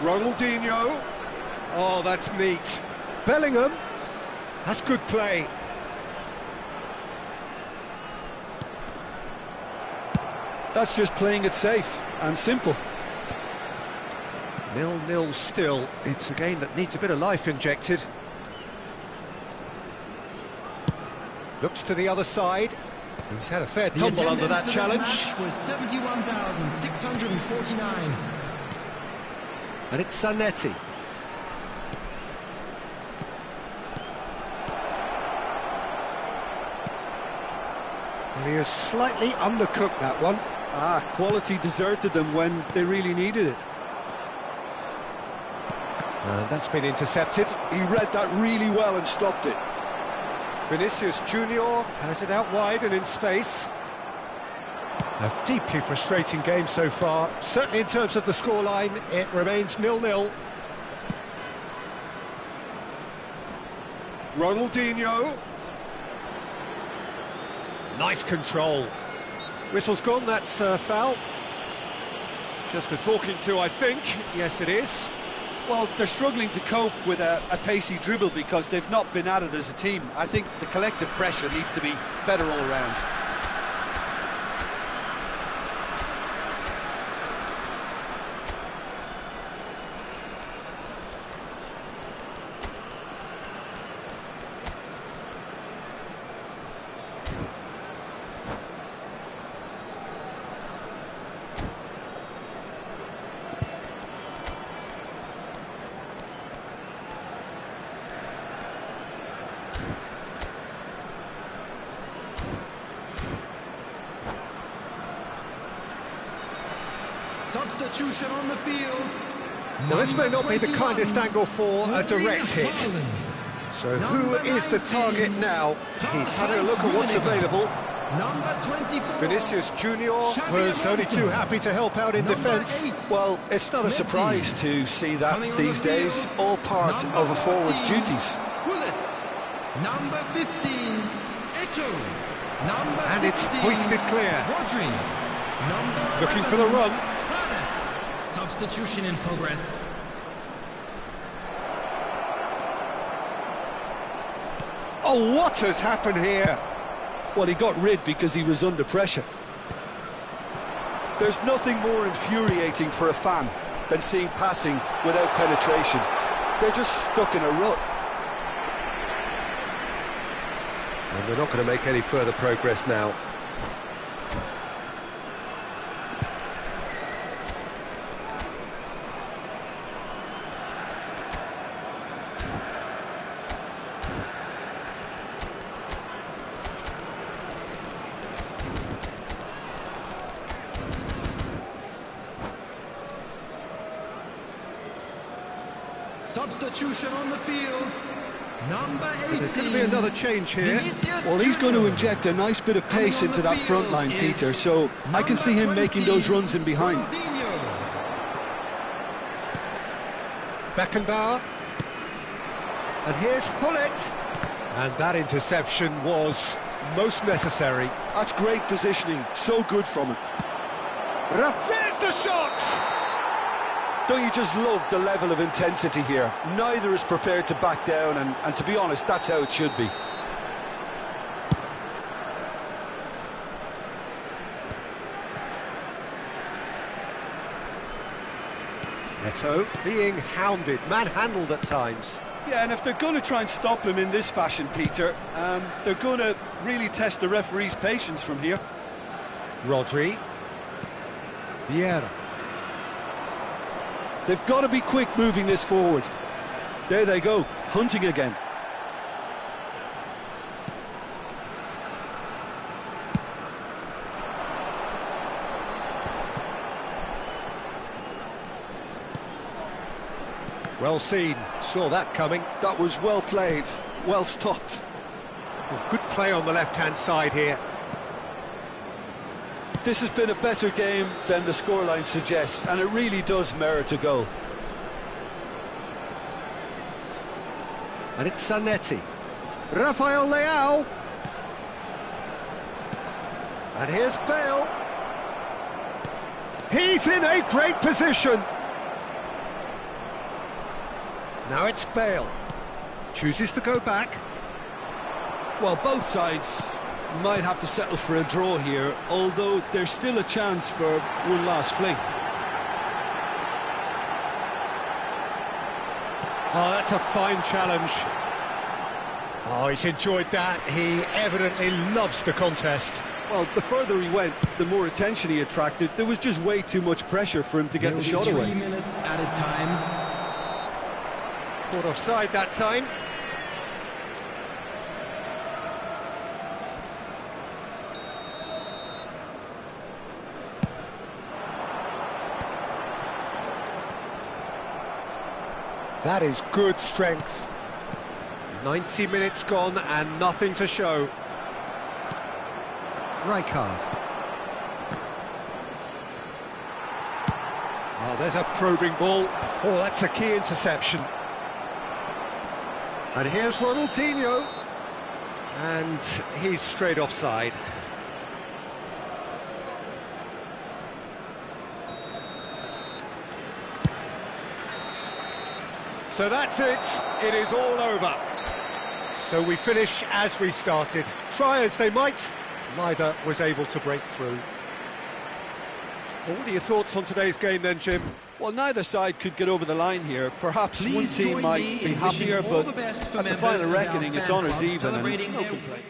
S1: Ronaldinho. Oh, that's neat. Bellingham. That's good play.
S2: That's just playing it safe and simple.
S1: 0-0 still. It's a game that needs a bit of life injected. Looks to the other side. He's had a fair tumble under that challenge.
S3: Was 71,649.
S1: And it's Zanetti. And he has slightly undercooked that one.
S2: Quality deserted them when they really needed it.
S1: And that's been intercepted.
S2: He read that really well and stopped it.
S1: Vinicius Junior has it out wide and in space. A deeply frustrating game so far. Certainly in terms of the scoreline, it remains 0-0. Ronaldinho. Nice control. Whistle's gone, that's foul. Just a talking to, I think. Yes, it is.
S5: Well, they're struggling to cope with a pacey dribble because they've not been at it as a team. I think the collective pressure needs to be better all around.
S3: Substitution on the field.
S1: Well, this may not be the kindest angle for a direct hit. So who is the target now? He's having a look at what's available.
S3: Number 24.
S1: Vinicius Junior was only too happy to help out in defence.
S2: Well, it's not a surprise to see that these days, all part of a forward's duties.
S3: Bullet. Number 15. Eto. Number
S1: And it's
S3: 16,
S1: hoisted clear.
S3: Rodri. Number
S1: Looking for the
S3: 11,
S1: run.
S3: Paredes. Substitution in progress.
S1: Oh, what has happened here?
S2: Well, he got rid because he was under pressure. There's nothing more infuriating for a fan than seeing passing without penetration. They're just stuck in a rut.
S1: And we're not going to make any further progress now.
S3: Substitution on the field. Number 18.
S1: There's going to be another change here.
S3: Vinicius
S2: Well, he's going to
S3: Junior.
S2: inject a nice bit of pace into that front line, Peter, so I can see him making those runs in behind.
S3: Ronaldinho.
S1: Beckenbauer. And here's Hullet. And that interception was most necessary.
S2: That's great positioning, so good from him.
S1: There's the shot!
S2: Don't you just love the level of intensity here? Neither is prepared to back down, and to be honest, that's how it should be.
S1: Eto being hounded, manhandled at times.
S5: Yeah, and if they're going to try and stop him in this fashion, Peter, they're going to really test the referee's patience from here.
S1: Rodri. Vieira.
S2: They've got to be quick moving this forward. There they go, hunting again.
S1: Well seen, saw that coming.
S2: That was well played, well stopped.
S1: Well, good play on the left-hand side here.
S2: This has been a better game than the scoreline suggests, and it really does merit a goal.
S1: And it's Zanetti. Rafael Leao. And here's Bale. He's in a great position. Now it's Bale. Chooses to go back.
S5: Well, both sides might have to settle for a draw here, although there's still a chance for one last fling.
S1: Oh, that's a fine challenge. Oh, he's enjoyed that. He evidently loves the contest.
S5: Well, the further he went, the more attention he attracted. There was just way too much pressure for him to get the shot away.
S3: 3 minutes added time.
S1: Caught offside that time. That is good strength. 90 minutes gone and nothing to show.
S4: Rijkaard.
S1: Oh, there's a probing ball. Oh, that's a key interception. And here's Ronaldinho. And he's straight offside. So that's it. It is all over. So we finish as we started. Try as they might, neither was able to break through. Well, what are your thoughts on today's game then, Jim?
S2: Well, neither side could get over the line here. Perhaps
S3: Please
S2: one team
S3: join
S2: might
S3: me
S2: be
S3: in
S2: happier,
S3: wishing all
S2: but
S3: the best for
S2: at the
S3: members
S2: final
S3: of our
S2: reckoning, it's
S3: fan
S2: honours
S3: club
S2: even and
S3: celebrating
S2: no
S3: their
S2: complaint.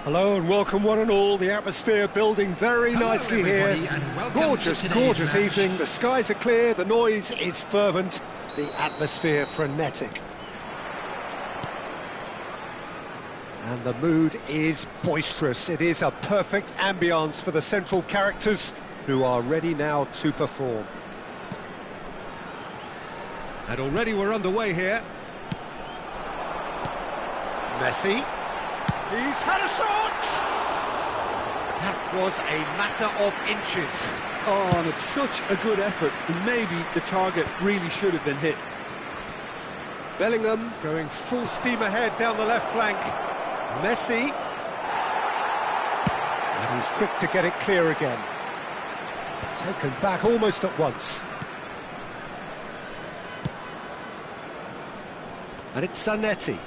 S1: Hello and welcome one and all. The atmosphere building very
S3: Hello,
S1: nicely
S3: everybody,
S1: here.
S3: and welcome
S1: Gorgeous,
S3: to today's
S1: gorgeous
S3: match.
S1: evening. The skies are clear, the noise is fervent, the atmosphere frenetic. And the mood is boisterous. It is a perfect ambience for the central characters who are ready now to perform. And already we're underway here. Messi. He's had a shot! That was a matter of inches.
S2: Oh, and it's such a good effort. Maybe the target really should have been hit.
S1: Bellingham going full steam ahead down the left flank. Messi. And he's quick to get it clear again. Taken back almost at once. And it's Zanetti.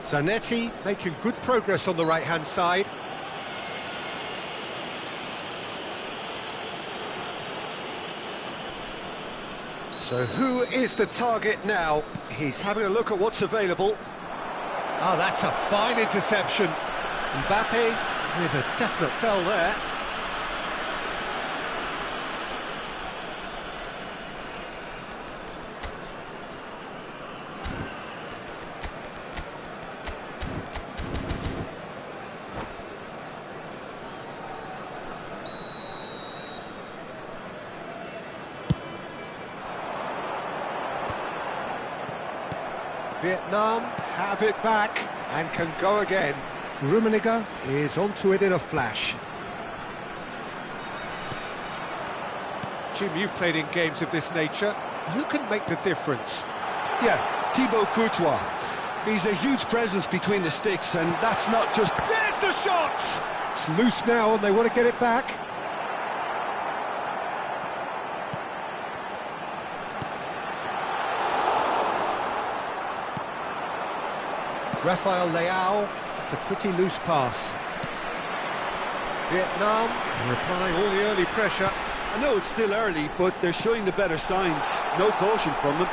S1: Zanetti making good progress on the right-hand side. So who is the target now? He's having a look at what's available. Oh, that's a fine interception. Mbappe with a definite fell there. Vietnam have it back and can go again. Rummenigge is onto it in a flash. Jim, you've played in games of this nature. Who can make the difference?
S2: Yeah, Thibaut Courtois. He's a huge presence between the sticks, and that's not just...
S1: There's the shot! It's loose now and they want to get it back. Rafael Leao, it's a pretty loose pass. Vietnam replying all the early pressure.
S5: I know it's still early, but they're showing the better signs. No caution from them.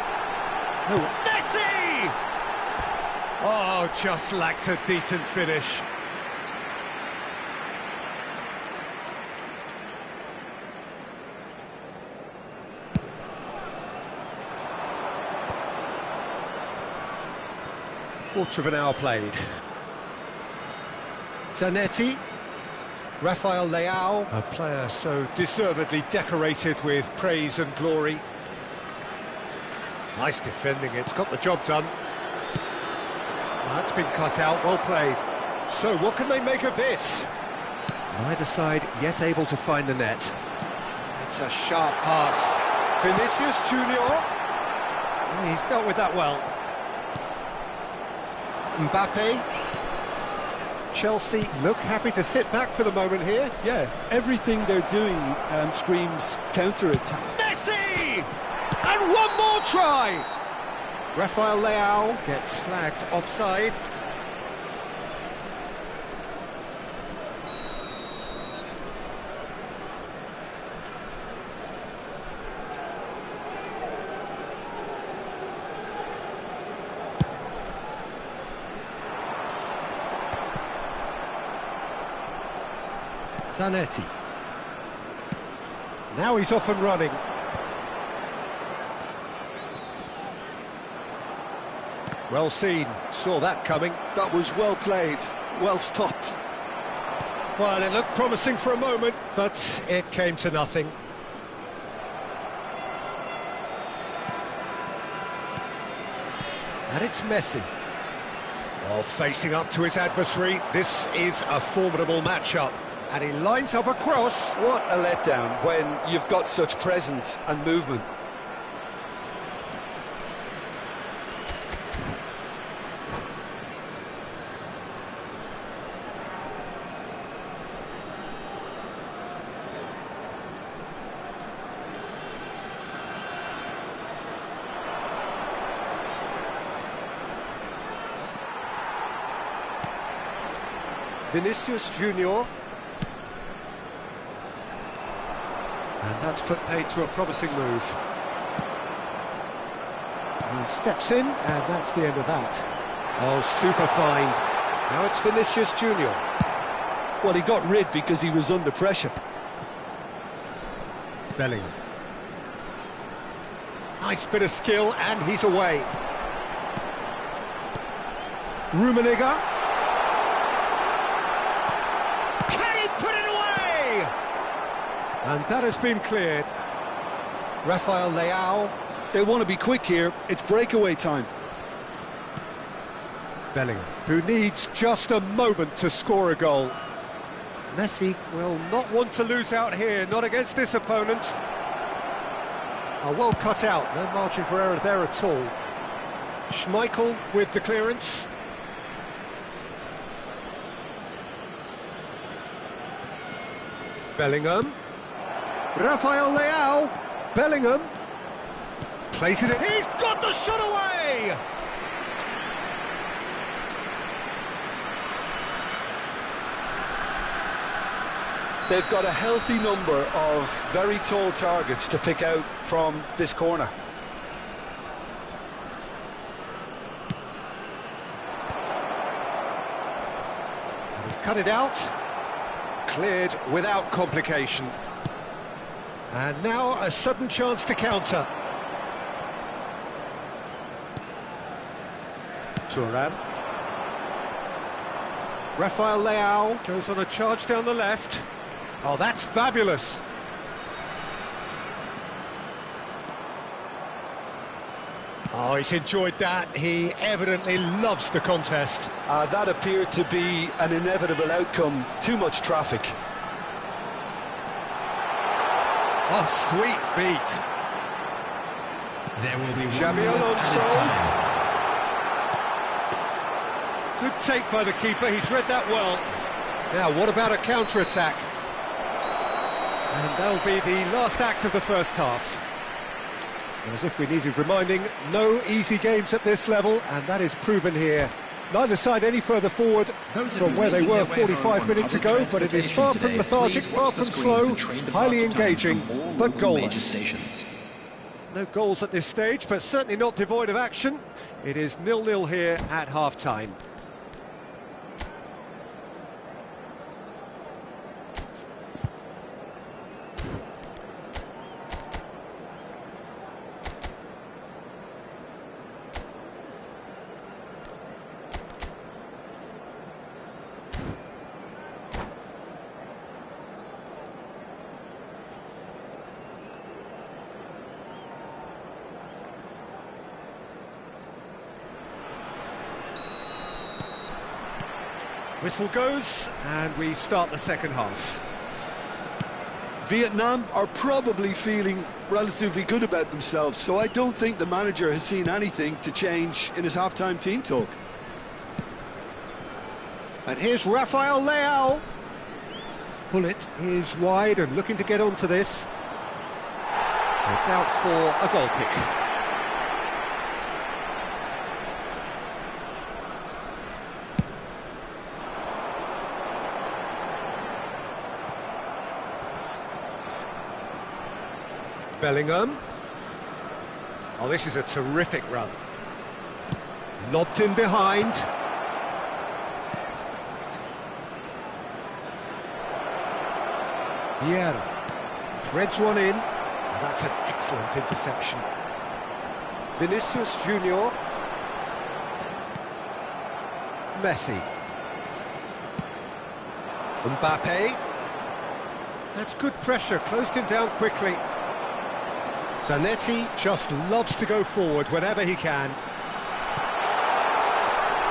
S1: No. Messi! Oh, just lacked a decent finish. Quarter of an hour played. Zanetti. Rafael Leao, a player so deservedly decorated with praise and glory. Nice defending, it's got the job done. That's been cut out, well played. So what can they make of this? Neither side yet able to find the net. It's a sharp pass. Vinicius Junior. He's dealt with that well. Mbappe. Chelsea look happy to sit back for the moment here.
S5: Yeah, everything they're doing screams counter-attack.
S1: Messi! And one more try! Rafael Leao gets flagged offside. Zanetti. Now he's off and running. Well seen, saw that coming.
S2: That was well played, well stopped.
S1: Well, it looked promising for a moment, but it came to nothing. And it's Messi. Oh, facing up to his adversary, this is a formidable matchup. And he lines up a cross.
S2: What a letdown when you've got such presence and movement.
S1: Vinicius Junior. And that's put paid to a promising move. He steps in, and that's the end of that. Oh, super find. Now it's Vinicius Junior.
S2: Well, he got rid because he was under pressure.
S1: Bellingham. Nice bit of skill, and he's away. Rummenigge. Can he put it away? And that has been cleared. Rafael Leao.
S2: They want to be quick here. It's breakaway time.
S1: Bellingham, who needs just a moment to score a goal. Messi will not want to lose out here, not against this opponent. Oh, well cut out, no margin for error there at all. Schmeichel with the clearance. Bellingham. Rafael Leao. Bellingham. Plays it in. He's got the shot away!
S2: They've got a healthy number of very tall targets to pick out from this corner.
S1: He's cut it out. Cleared without complication. And now a sudden chance to counter. Thuram. Rafael Leao goes on a charge down the left. Oh, that's fabulous. Oh, he's enjoyed that. He evidently loves the contest.
S2: That appeared to be an inevitable outcome. Too much traffic.
S1: Oh, sweet feet.
S3: There will be
S1: Xabi
S3: 1 minute
S1: Alonso.
S3: added
S1: Good take by the keeper, he's read that well. Now, what about a counter-attack? And that'll be the last act of the first half. As if we needed reminding, no easy games at this level, and that is proven here. Neither side any further forward from where they were 45 minutes ago, but it is far from lethargic, far from slow, highly engaging, but goalless. No goals at this stage, but certainly not devoid of action. It is 0-0 here at half-time. Whistle goes, and we start the second half.
S2: Vietnam are probably feeling relatively good about themselves, so I don't think the manager has seen anything to change in his half-time team talk.
S1: And here's Rafael Leao. Pullet is wide and looking to get onto this. It's out for a goal kick. Bellingham. Oh, this is a terrific run. Lobbed in behind. Vieira threads one in, and that's an excellent interception. Vinicius Junior. Messi. Mbappe. That's good pressure, closed him down quickly. Zanetti just loves to go forward whenever he can.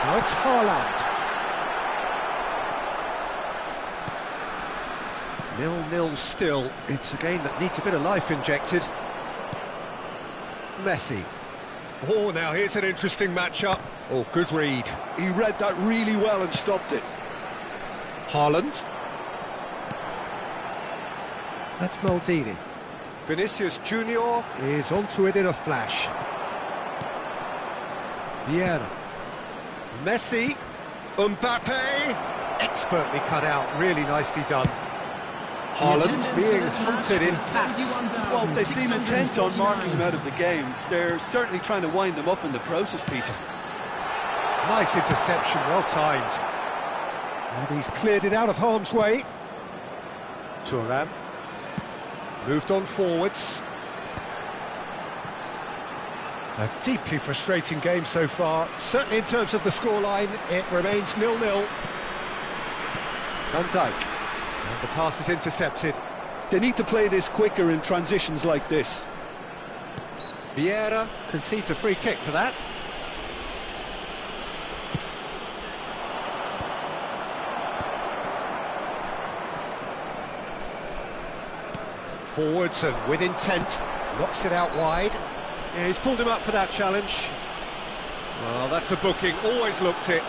S1: Now it's Haaland. 0-0 still. It's a game that needs a bit of life injected. Messi. Oh, now here's an interesting matchup. Oh, good read.
S2: He read that really well and stopped it.
S1: Haaland. That's Maldini. Vinicius Junior is onto it in a flash. Vieira. Messi. Mbappe. Expertly cut out, really nicely done. Haaland being hunted in taps.
S5: Well, they seem intent on marking him out of the game. They're certainly trying to wind them up in the process, Peter.
S1: Nice interception, well timed. And he's cleared it out of harm's way. Thuram. Moved on forwards. A deeply frustrating game so far. Certainly in terms of the scoreline, it remains 0-0. Van Dijk. And the pass is intercepted.
S2: They need to play this quicker in transitions like this.
S1: Vieira concedes a free kick for that. Forwards and with intent, knocks it out wide. Yeah, he's pulled him up for that challenge. Well, that's a booking, always looked it.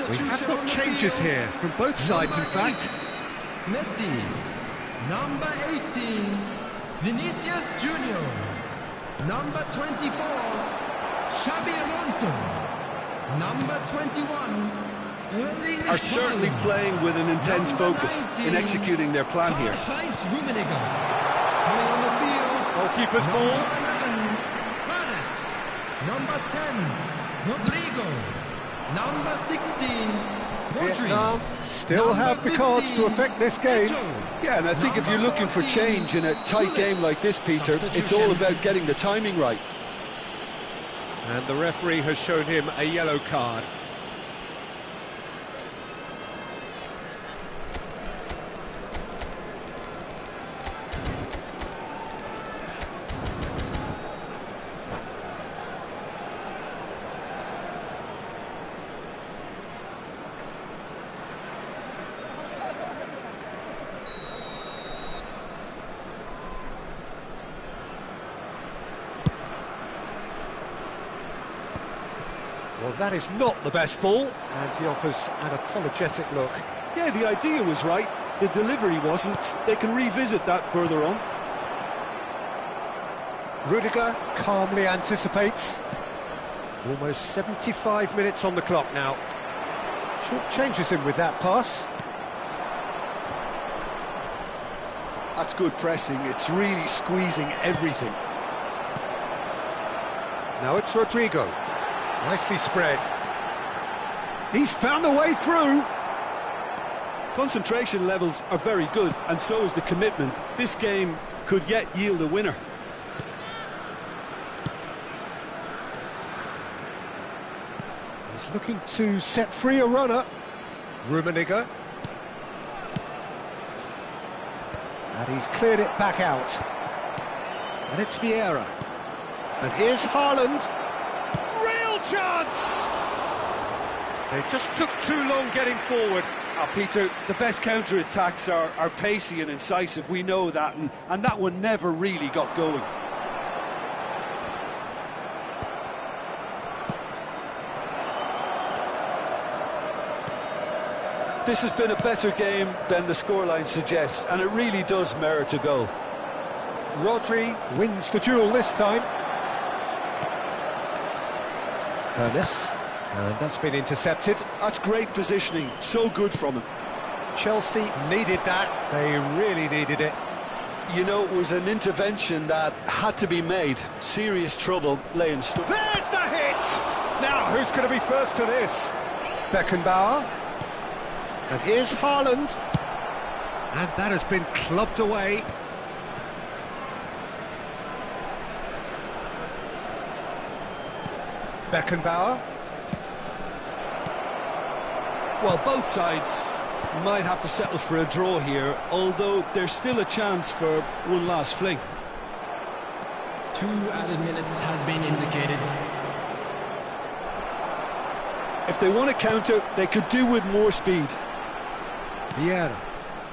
S1: We have got changes here from both sides, in fact.
S3: Messi. Number 18, Vinicius Junior. Number 24, Xabi Alonso. Number 21, Erling
S2: Are certainly
S3: Haaland.
S2: playing with an intense
S3: Number
S2: focus
S3: 19,
S2: in executing their plan here.
S3: Karl-Heinz Rummenigge.
S1: goalkeeper's ball.
S3: Number 11, Paris. Number 10, Rodrigo. Number 16, Rodri.
S1: Vietnam still have the cards to affect this game.
S2: Yeah, and I think if you're looking for change in a tight game like this, Peter, it's all about getting the timing right.
S1: And the referee has shown him a yellow card. Well, that is not the best ball, and he offers an apologetic look.
S2: Yeah, the idea was right, the delivery wasn't. They can revisit that further on.
S1: Rudiger calmly anticipates. Almost 75 minutes on the clock now. Short changes him with that pass.
S2: That's good pressing, it's really squeezing everything.
S1: Now it's Rodrigo. Nicely spread. He's found a way through.
S2: Concentration levels are very good, and so is the commitment. This game could yet yield a winner.
S1: He's looking to set free a runner. Rummenigge. And he's cleared it back out. And it's Vieira. And here's Haaland. Real chance! They just took too long getting forward.
S2: Peter, the best counter-attacks are pacey and incisive, we know that, and that one never really got going. This has been a better game than the scoreline suggests, and it really does merit a goal.
S1: Rodri wins the duel this time. Ernest, and that's been intercepted.
S2: That's great positioning, so good from him.
S1: Chelsea needed that, they really needed it.
S2: You know, it was an intervention that had to be made. Serious trouble lay in store.
S1: There's the hit! Now, who's going to be first to this? Beckenbauer. And here's Haaland. And that has been clubbed away. Beckenbauer.
S2: Well, both sides might have to settle for a draw here, although there's still a chance for one last fling.
S3: 2 added minutes has been indicated.
S2: If they want to counter, they could do with more speed.
S1: Vieira.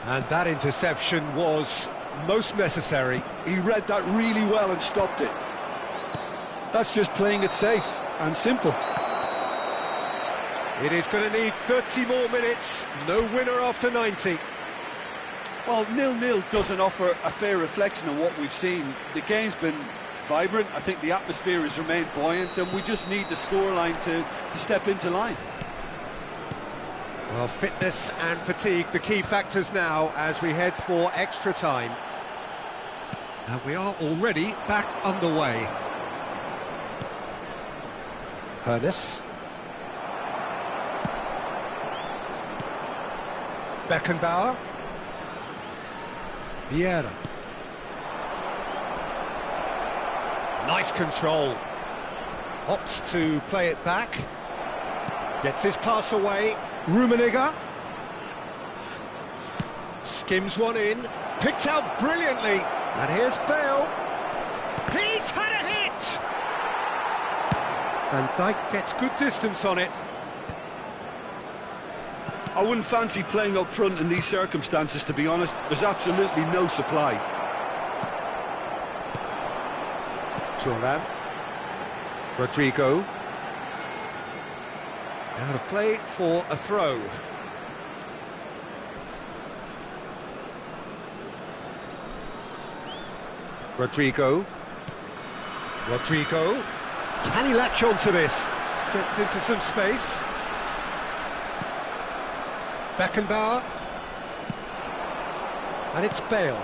S1: And that interception was most necessary.
S2: He read that really well and stopped it. That's just playing it safe and simple.
S1: It is going to need 30 more minutes. No winner after 90.
S2: Well, 0-0 doesn't offer a fair reflection of what we've seen. The game's been vibrant. I think the atmosphere has remained buoyant, and we just need the scoreline to step into line.
S1: Well, fitness and fatigue, the key factors now as we head for extra time. And we are already back underway. Ernest. Beckenbauer. Vieira. Nice control. Opts to play it back. Gets his pass away. Rummenigge. Skims one in. Picked out brilliantly. And here's Bale. He's had a hit! Van Dijk gets good distance on it.
S2: I wouldn't fancy playing up front in these circumstances, to be honest. There's absolutely no supply.
S1: Thuram. Rodrigo. Out of play for a throw. Rodrigo. Rodrigo. Can he latch on to this? Gets into some space. Beckenbauer. And it's Bale.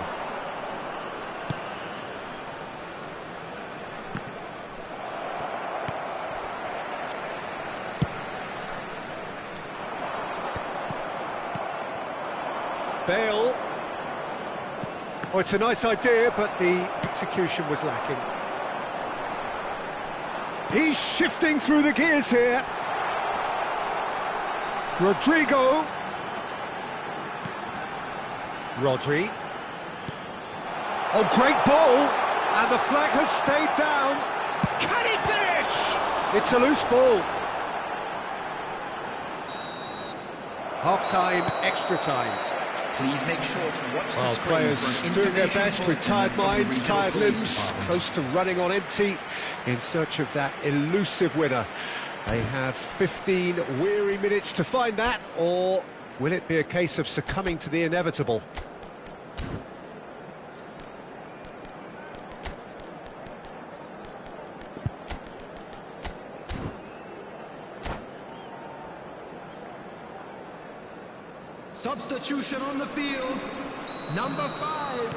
S1: Oh, it's a nice idea, but the execution was lacking. He's shifting through the gears here. Rodrigo. Rodri. Oh, great ball. And the flag has stayed down. Can he finish? It's a loose ball. Half-time, extra time.
S3: Please make sure to watch
S1: Well,
S3: the screen
S1: players
S3: for an
S1: doing their
S3: indication
S1: best
S3: of
S1: with tired
S3: the
S1: minds,
S3: regional
S1: tired
S3: police
S1: limbs,
S3: department.
S1: close to running on empty, in search of that elusive winner. They have 15 weary minutes to find that, or will it be a case of succumbing to the inevitable?
S3: Substitution on the field. Number 5,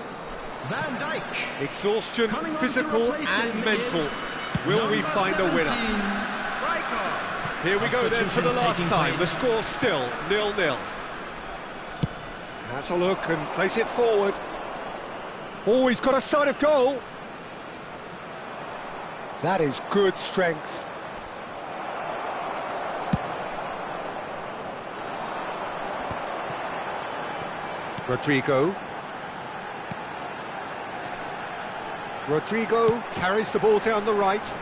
S3: Van Dijk.
S1: Exhaustion,
S3: Coming on to
S1: physical
S3: replace
S1: and
S3: him
S1: mental.
S3: is
S1: Will we
S3: number
S1: find a winner?
S3: 17, Rijkaard.
S1: Here we go then for the last
S3: Substitutions
S1: time.
S3: taking
S1: The score's still 0-0. Has a look and plays it forward. Oh, he's got a sight of goal. That is good strength. Rodrigo. Rodrigo carries the ball down the right.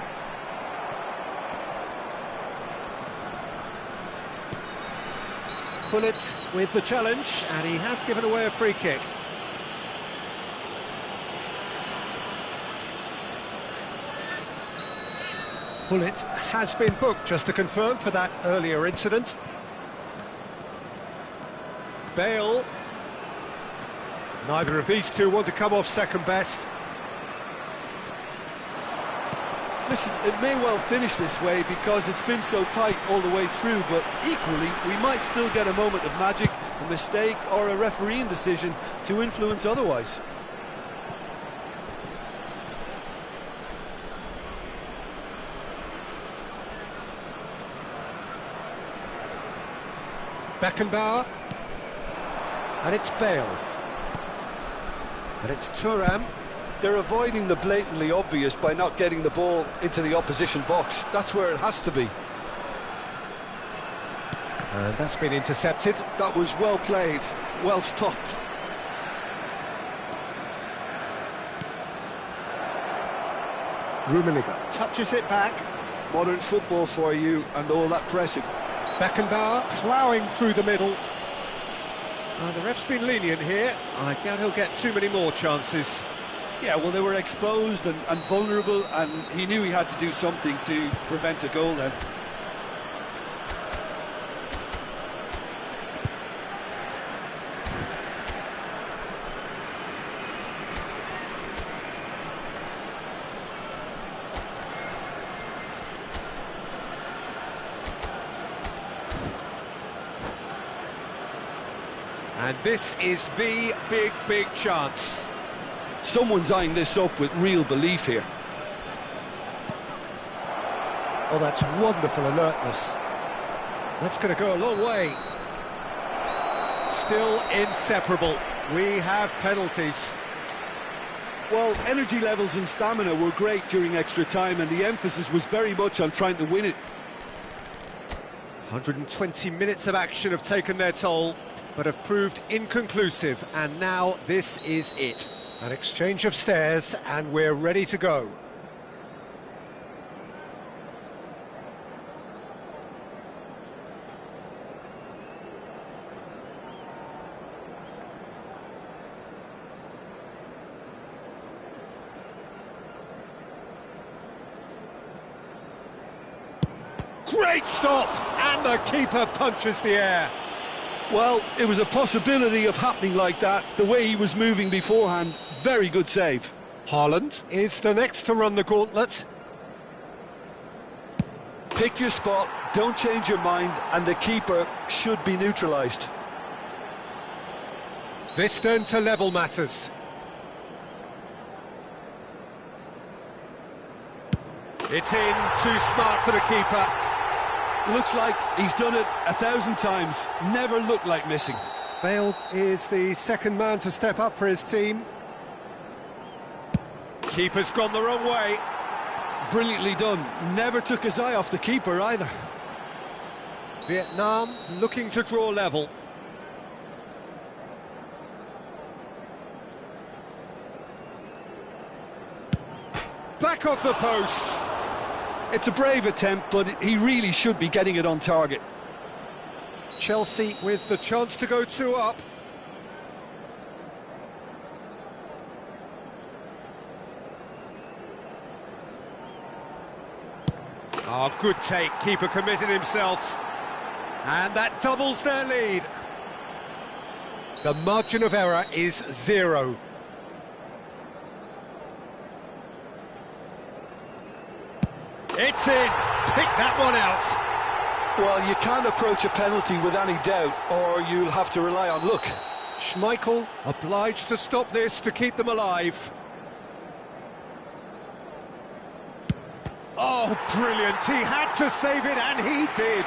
S1: Pullet with the challenge, and he has given away a free kick. Pullet has been booked, just to confirm, for that earlier incident. Bale. Neither of these two want to come off second best.
S5: Listen, it may well finish this way because it's been so tight all the way through, but equally, we might still get a moment of magic, a mistake or a refereeing decision to influence otherwise.
S1: Beckenbauer. And it's Bale. And it's Thuram.
S5: They're avoiding the blatantly obvious by not getting the ball into the opposition box. That's where it has to be.
S1: And that's been intercepted.
S5: That was well played, well stopped.
S1: Rummenigge touches it back.
S5: Modern football for you and all that pressing.
S1: Beckenbauer ploughing through the middle. The ref's been lenient here. I doubt he'll get too many more chances.
S5: Yeah, well, they were exposed and vulnerable, and he knew he had to do something to prevent a goal then.
S1: And this is the big chance.
S5: Someone's eyeing this up with real belief here.
S1: Oh, that's wonderful alertness. That's going to go a long way. Still inseparable. We have penalties.
S5: Well, energy levels and stamina were great during extra time, and the emphasis was very much on trying to win it.
S1: 120 minutes of action have taken their toll, but have proved inconclusive, and now this is it. An exchange of stares, and we're ready to go. Great stop! And the keeper punches the air.
S5: Well, it was a possibility of happening like that, the way he was moving beforehand. Very good save.
S1: Haaland is the next to run the gauntlet.
S5: Pick your spot, don't change your mind, and the keeper should be neutralised.
S1: This then to level matters. It's in, too smart for the keeper.
S5: Looks like he's done it 1,000 times, never looked like missing.
S1: Bale is the second man to step up for his team. Keeper's gone the wrong way.
S5: Brilliantly done. Never took his eye off the keeper either.
S1: Vietnam looking to draw level. Back off the post.
S5: It's a brave attempt, but he really should be getting it on target.
S1: Chelsea with the chance to go 2 up. Oh, good take. Keeper committed himself. And that doubles their lead. The margin of error is 0. It's in. Pick that one out.
S5: Well, you can't approach a penalty with any doubt, or you'll have to rely on luck.
S1: Schmeichel obliged to stop this to keep them alive. Oh, brilliant. He had to save it, and he did.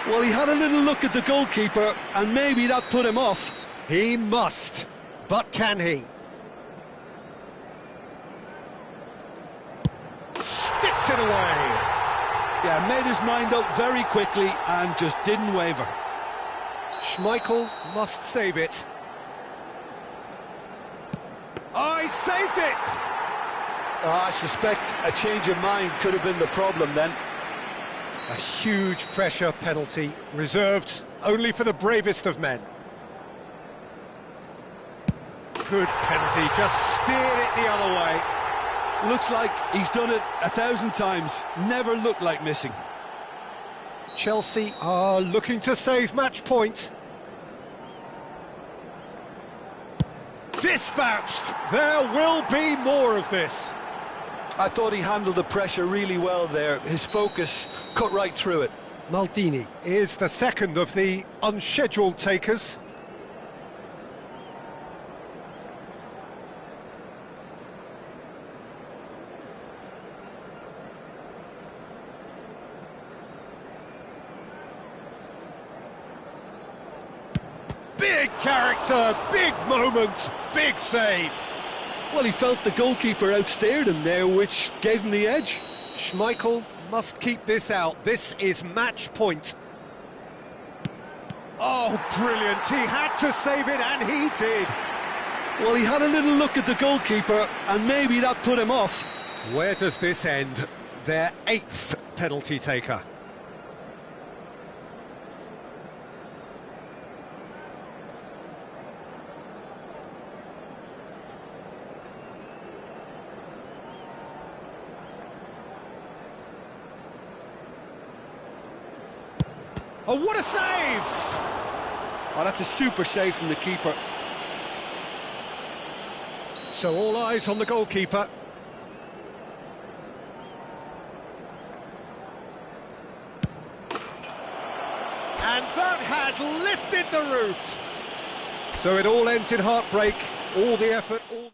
S5: Well, he had a little look at the goalkeeper, and maybe that put him off.
S1: He must. But can he? Sticks it away.
S5: Yeah, made his mind up very quickly and just didn't waver.
S1: Schmeichel must save it. Oh, he saved it!
S5: I suspect a change of mind could have been the problem then.
S1: A huge pressure penalty, reserved only for the bravest of men. Good penalty, just steered it the other way.
S5: Looks like he's done it 1,000 times, never looked like missing.
S1: Chelsea are looking to save match point. Dispatched! There will be more of this.
S5: I thought he handled the pressure really well there. His focus cut right through it.
S1: Maldini is the second of the unscheduled takers. Big character, big moment, big save.
S5: Well, he felt the goalkeeper outstared him there, which gave him the edge.
S1: Schmeichel must keep this out. This is match point. Oh, brilliant. He had to save it, and he did.
S5: Well, he had a little look at the goalkeeper, and maybe that put him off.
S1: Where does this end? Their 8th penalty taker. Oh, what a save!
S5: Oh, that's a super save from the keeper.
S1: So all eyes on the goalkeeper. And that has lifted the roof. So it all ends in heartbreak. All the effort, all...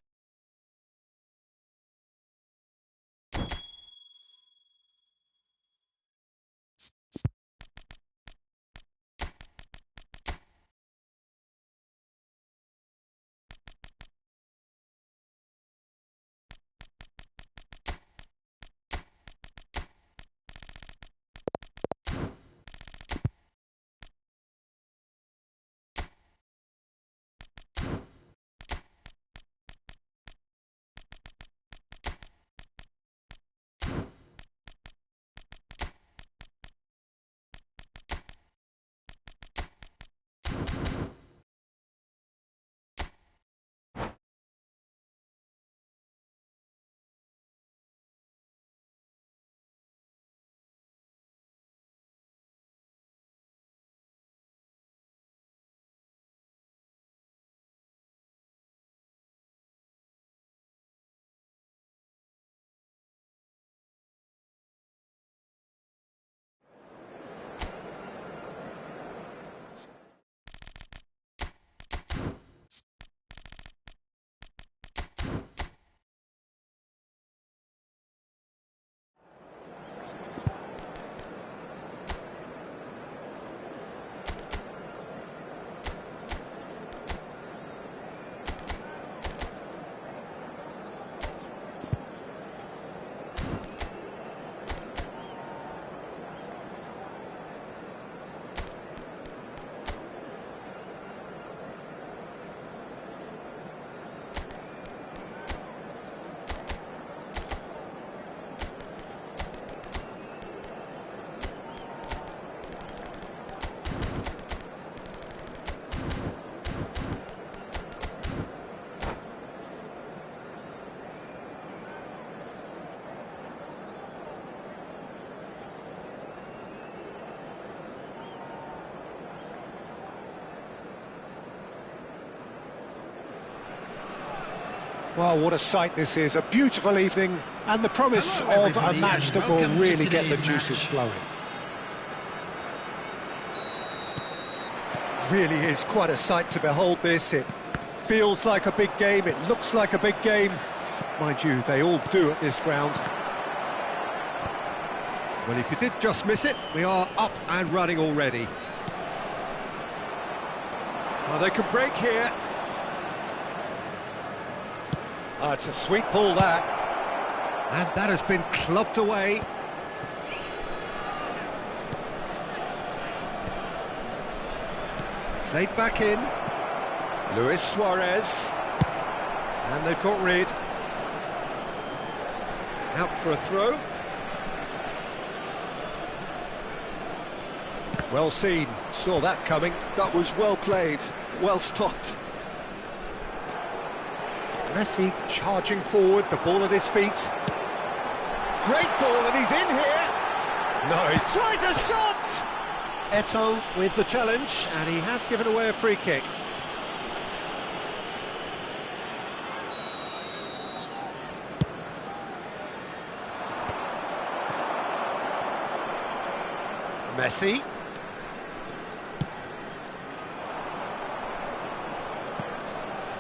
S1: Well, what a sight this is. A beautiful evening and the promise
S3: Hello,
S1: of a
S3: everybody,
S1: match
S3: and
S1: that will
S3: welcome to
S1: really get the
S3: today's
S1: juices
S3: match.
S1: flowing. Really is quite a sight to behold this. It feels like a big game, it looks like a big game. Mind you, they all do at this ground. Well, if you did just miss it, we are up and running already. Well, they can break here. Oh, it's a sweet ball, that. And that has been clubbed away. Played back in. Luis Suarez. And they've got rid. Out for a throw. Well seen. Saw that coming.
S2: That was well played, well stopped.
S1: Messi charging forward, the ball at his feet. Great ball, and he's in here. No, he tries a shot! Eto'o with the challenge, and he has given away a free kick. Messi.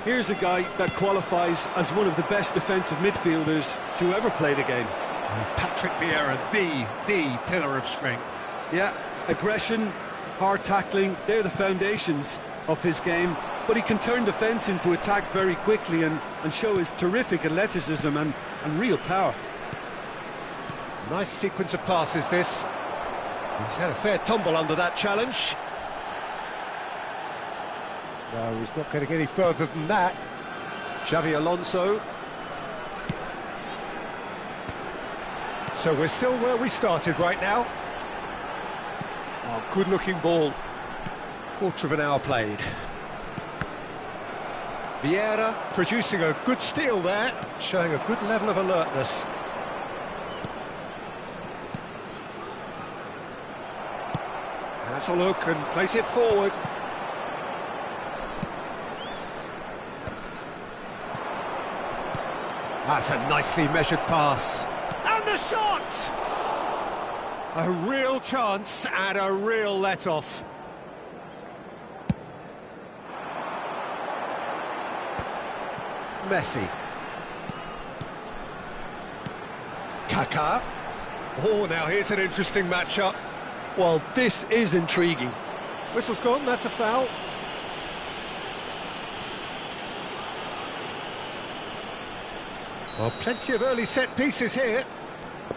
S2: Here's a guy that qualifies as one of the best defensive midfielders to ever play the game.
S4: Patrick Vieira, the pillar of strength.
S2: Yeah, aggression, hard tackling, they're the foundations of his game. But he can turn defence into attack very quickly and show his terrific athleticism and real power.
S1: Nice sequence of passes, this. He's had a fair tumble under that challenge. No, he's not going to get any further than that. Xavi Alonso. So we're still where we started right now. Oh, good-looking ball. Quarter of an hour played. Vieira producing a good steal there, showing a good level of alertness. Has a look and plays it forward. That's a nicely measured pass. And the shot! A real chance and a real let-off. Messi. Kaká. Oh, now here's an interesting matchup.
S2: Well, this is intriguing.
S1: Whistle's gone, that's a foul. Well, plenty of early set pieces here.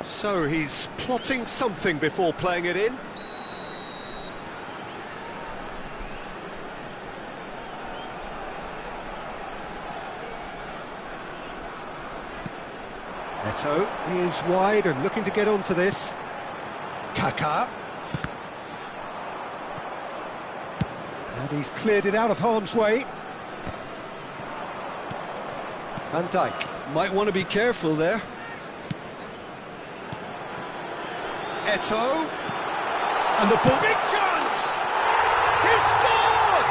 S1: So he's plotting something before playing it in. Eto'o is wide and looking to get onto this. Kaká. And he's cleared it out of harm's way. Van Dijk.
S2: Might want to be careful there.
S1: Eto'o. And the ball. Big chance! He's scored!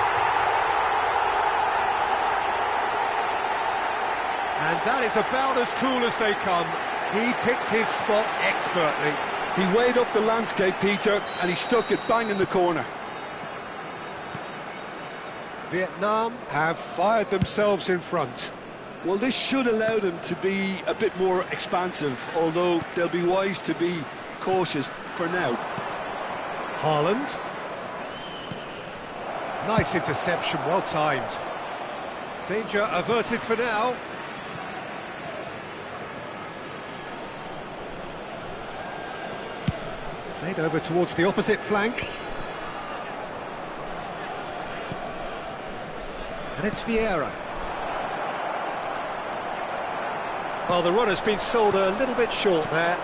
S1: And that is about as cool as they come. He picked his spot expertly.
S2: He weighed up the landscape, Peter, and he stuck it bang in the corner.
S1: Vietnam have fired themselves in front.
S2: Well, this should allow them to be a bit more expansive, although they'll be wise to be cautious for now.
S1: Haaland. Nice interception, well timed. Danger averted for now. Played over towards the opposite flank. And it's Vieira. Well, the run has been sold a little bit short there.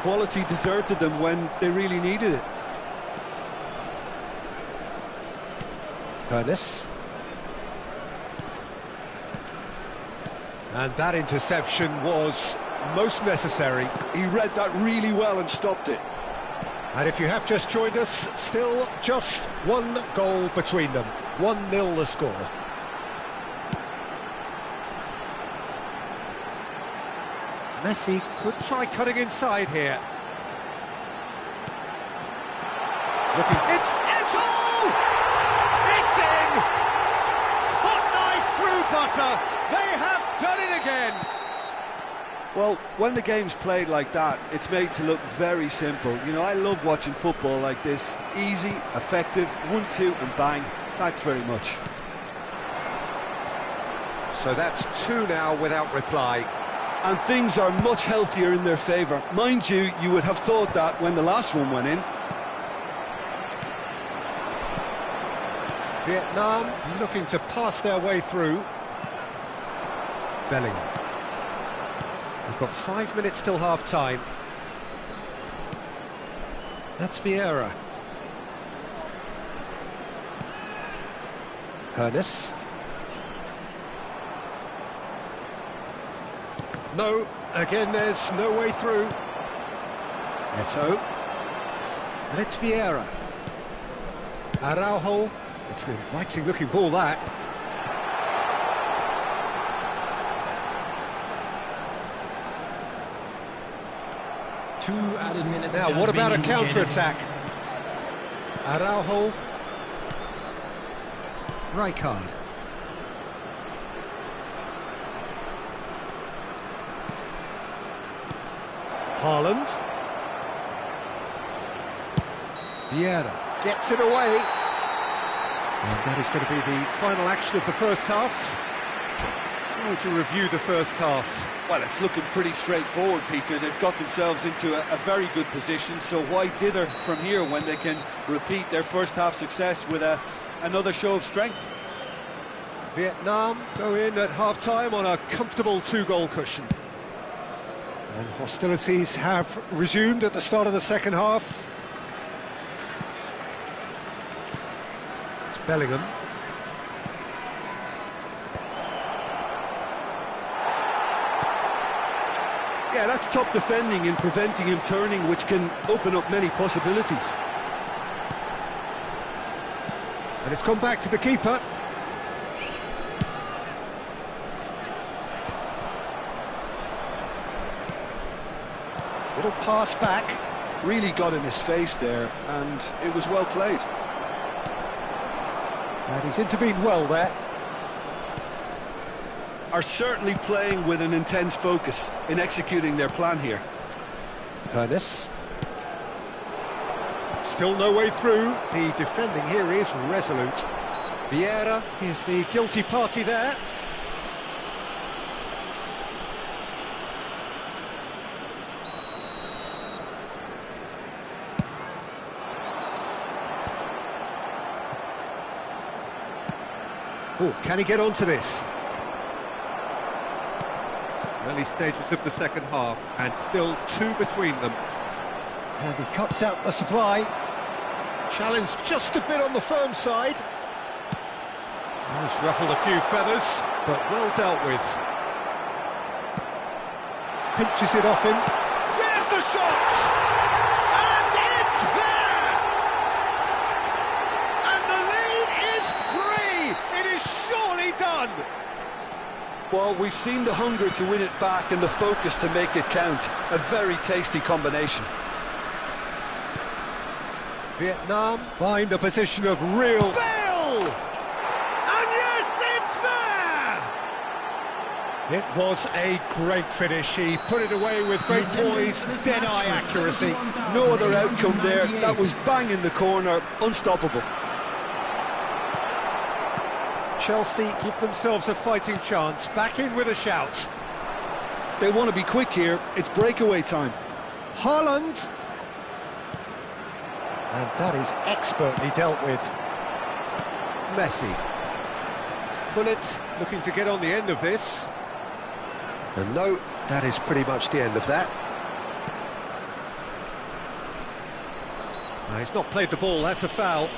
S2: Quality deserted them when they really needed it.
S1: Ernest. And that interception was most necessary.
S2: He read that really well and stopped it.
S1: And if you have just joined us, still just one goal between them. 1-0 the score. Messi could try cutting inside here. Looking, it's oh! It's in! Hot knife through butter. They have done it again.
S5: Well, when the game's played like that, it's made to look very simple. You know, I love watching football like this. Easy, effective, 1-2 and bang. Thanks very much.
S1: So that's 2 now without reply.
S5: And things are much healthier in their favour. Mind you, you would have thought that when the last one went in.
S1: Vietnam looking to pass their way through. Bellingham. We've got 5 minutes till half-time. That's Vieira. Hernes. No, again there's no way through. Eto'o. And it's Vieira. Araujo. It's an inviting looking ball, that.
S3: Two added minutes.
S1: Now, what about a counter-attack? Araujo. Rijkaard. Haaland. Vieira gets it away. And that is going to be the final action of the first half. How would you review the first half?
S5: Well, it's looking pretty straightforward, Peter. They've got themselves into a very good position, so why dither from here when they can repeat their first half success with another show of strength?
S1: Vietnam go in at half-time on a comfortable 2-goal cushion. And hostilities have resumed at the start of the second half. It's Bellingham.
S5: Yeah, that's top defending and preventing him turning, which can open up many possibilities.
S1: And it's come back to the keeper. Little pass back.
S5: Really got in his face there, and it was well played.
S1: And he's intervened well there.
S5: Are certainly playing with an intense focus in executing their plan here.
S1: Hernes. Still no way through. The defending here is resolute. Vieira is the guilty party there. Oh, can he get onto this?
S6: Early stages of the second half, and still 2 between them.
S1: And he cuts out the supply. Challenge just a bit on the firm side. He's ruffled a few feathers, but well dealt with. Pinches it off him. There's the shot! And it's there! And the lead is 3! It is surely done!
S5: Well, we've seen the hunger to win it back and the focus to make it count. A very tasty combination.
S1: Vietnam find a position of real... Bale! And yes, it's there! It was a great finish. He put it away with great poise, dead-eye accuracy.
S5: No other outcome there. That was bang in the corner, unstoppable.
S1: Chelsea give themselves a fighting chance, back in with a shout.
S5: They want to be quick here, it's breakaway time.
S1: Haaland! And that is expertly dealt with. Messi. Gullit looking to get on the end of this. And no, that is pretty much the end of that. No, he's not played the ball, that's a foul.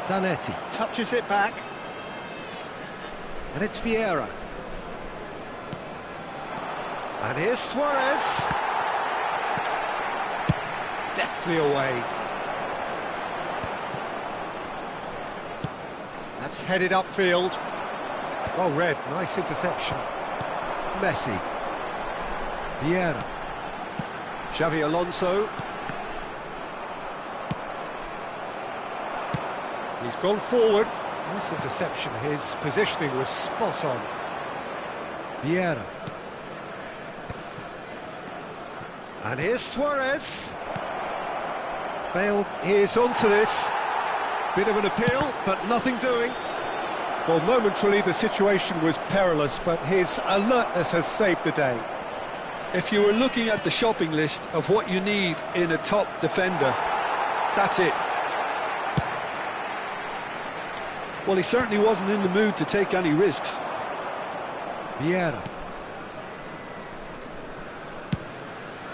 S1: Zanetti touches it back, and it's Vieira. And here's Suarez. deftly away. That's headed upfield. Well read, nice interception. Messi. Vieira. Xavi Alonso. He's gone forward. Nice interception. His positioning was spot on. Vieira. And here's Suarez. Bale is onto this. Bit of an appeal, but nothing doing. Well, momentarily the situation was perilous, but his alertness has saved the day.
S5: If you were looking at the shopping list of what you need in a top defender, that's it. Well, he certainly wasn't in the mood to take any risks.
S1: Vieira.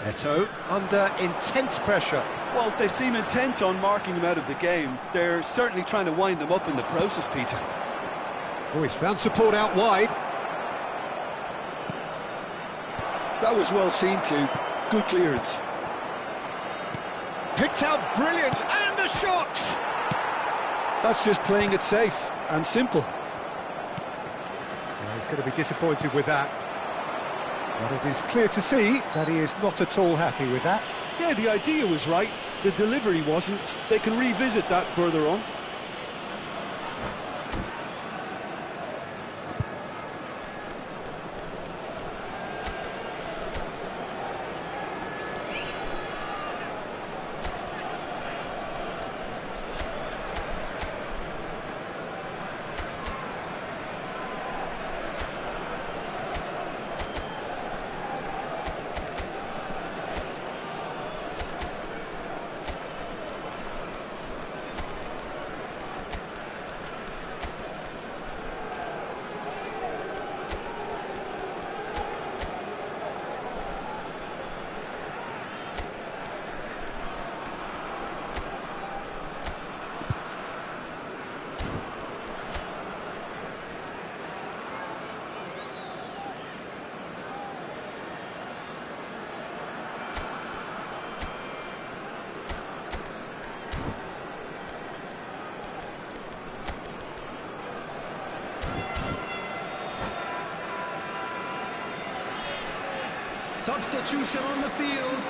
S1: Eto'o under intense pressure.
S5: Well, they seem intent on marking him out of the game. They're certainly trying to wind them up in the process, Peter.
S1: Oh, he's found support out wide.
S5: That was well seen too. Good clearance.
S1: Picked out brilliant, and the shot!
S5: That's just playing it safe and simple.
S1: Well, he's going to be disappointed with that. But it is clear to see that he is not at all happy with that.
S5: Yeah, the idea was right. The delivery wasn't. They can revisit that further on.
S3: Substitution on the field.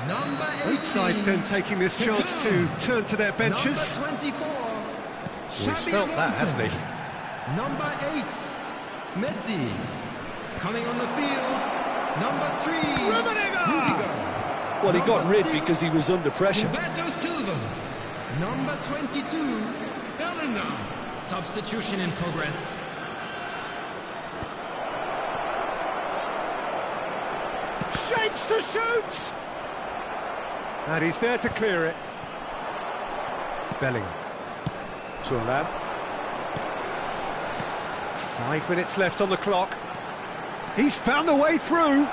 S3: Number 18.
S1: Both sides then taking this chance to turn to their benches.
S3: Number 24.
S1: Well, he's felt that, hasn't he?
S3: Number 8. Messi. Coming on the field. Number 3. Rudiger.
S5: Well, he got rid because he was under pressure.
S3: Roberto Silva. Number 22. Bellingham. Substitution in progress.
S1: Shapes to shoot! And he's there to clear it. Bellingham. Thuram. 5 minutes left on the clock. He's found a way through.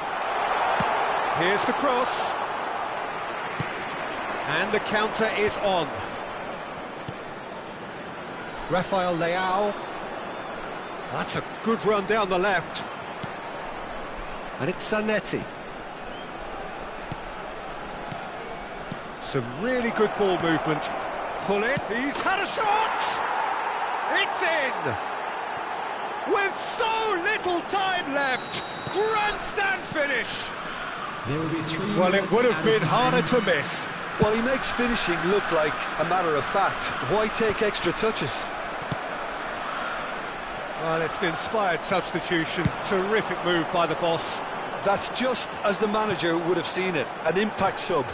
S1: Here's the cross. And the counter is on. Rafael Leao. That's a good run down the left. And it's Zanetti. Some really good ball movement. Gullit, he's had a shot! It's in! With so little time left! Grandstand finish!
S3: There will be 3
S1: Well, it
S3: minutes
S1: would have
S3: added
S1: been
S3: time.
S1: harder to miss.
S5: Well, he makes finishing look like a matter of fact. Why take extra touches?
S1: Well, it's an inspired substitution. Terrific move by the boss.
S5: That's just as the manager would have seen it. An impact sub.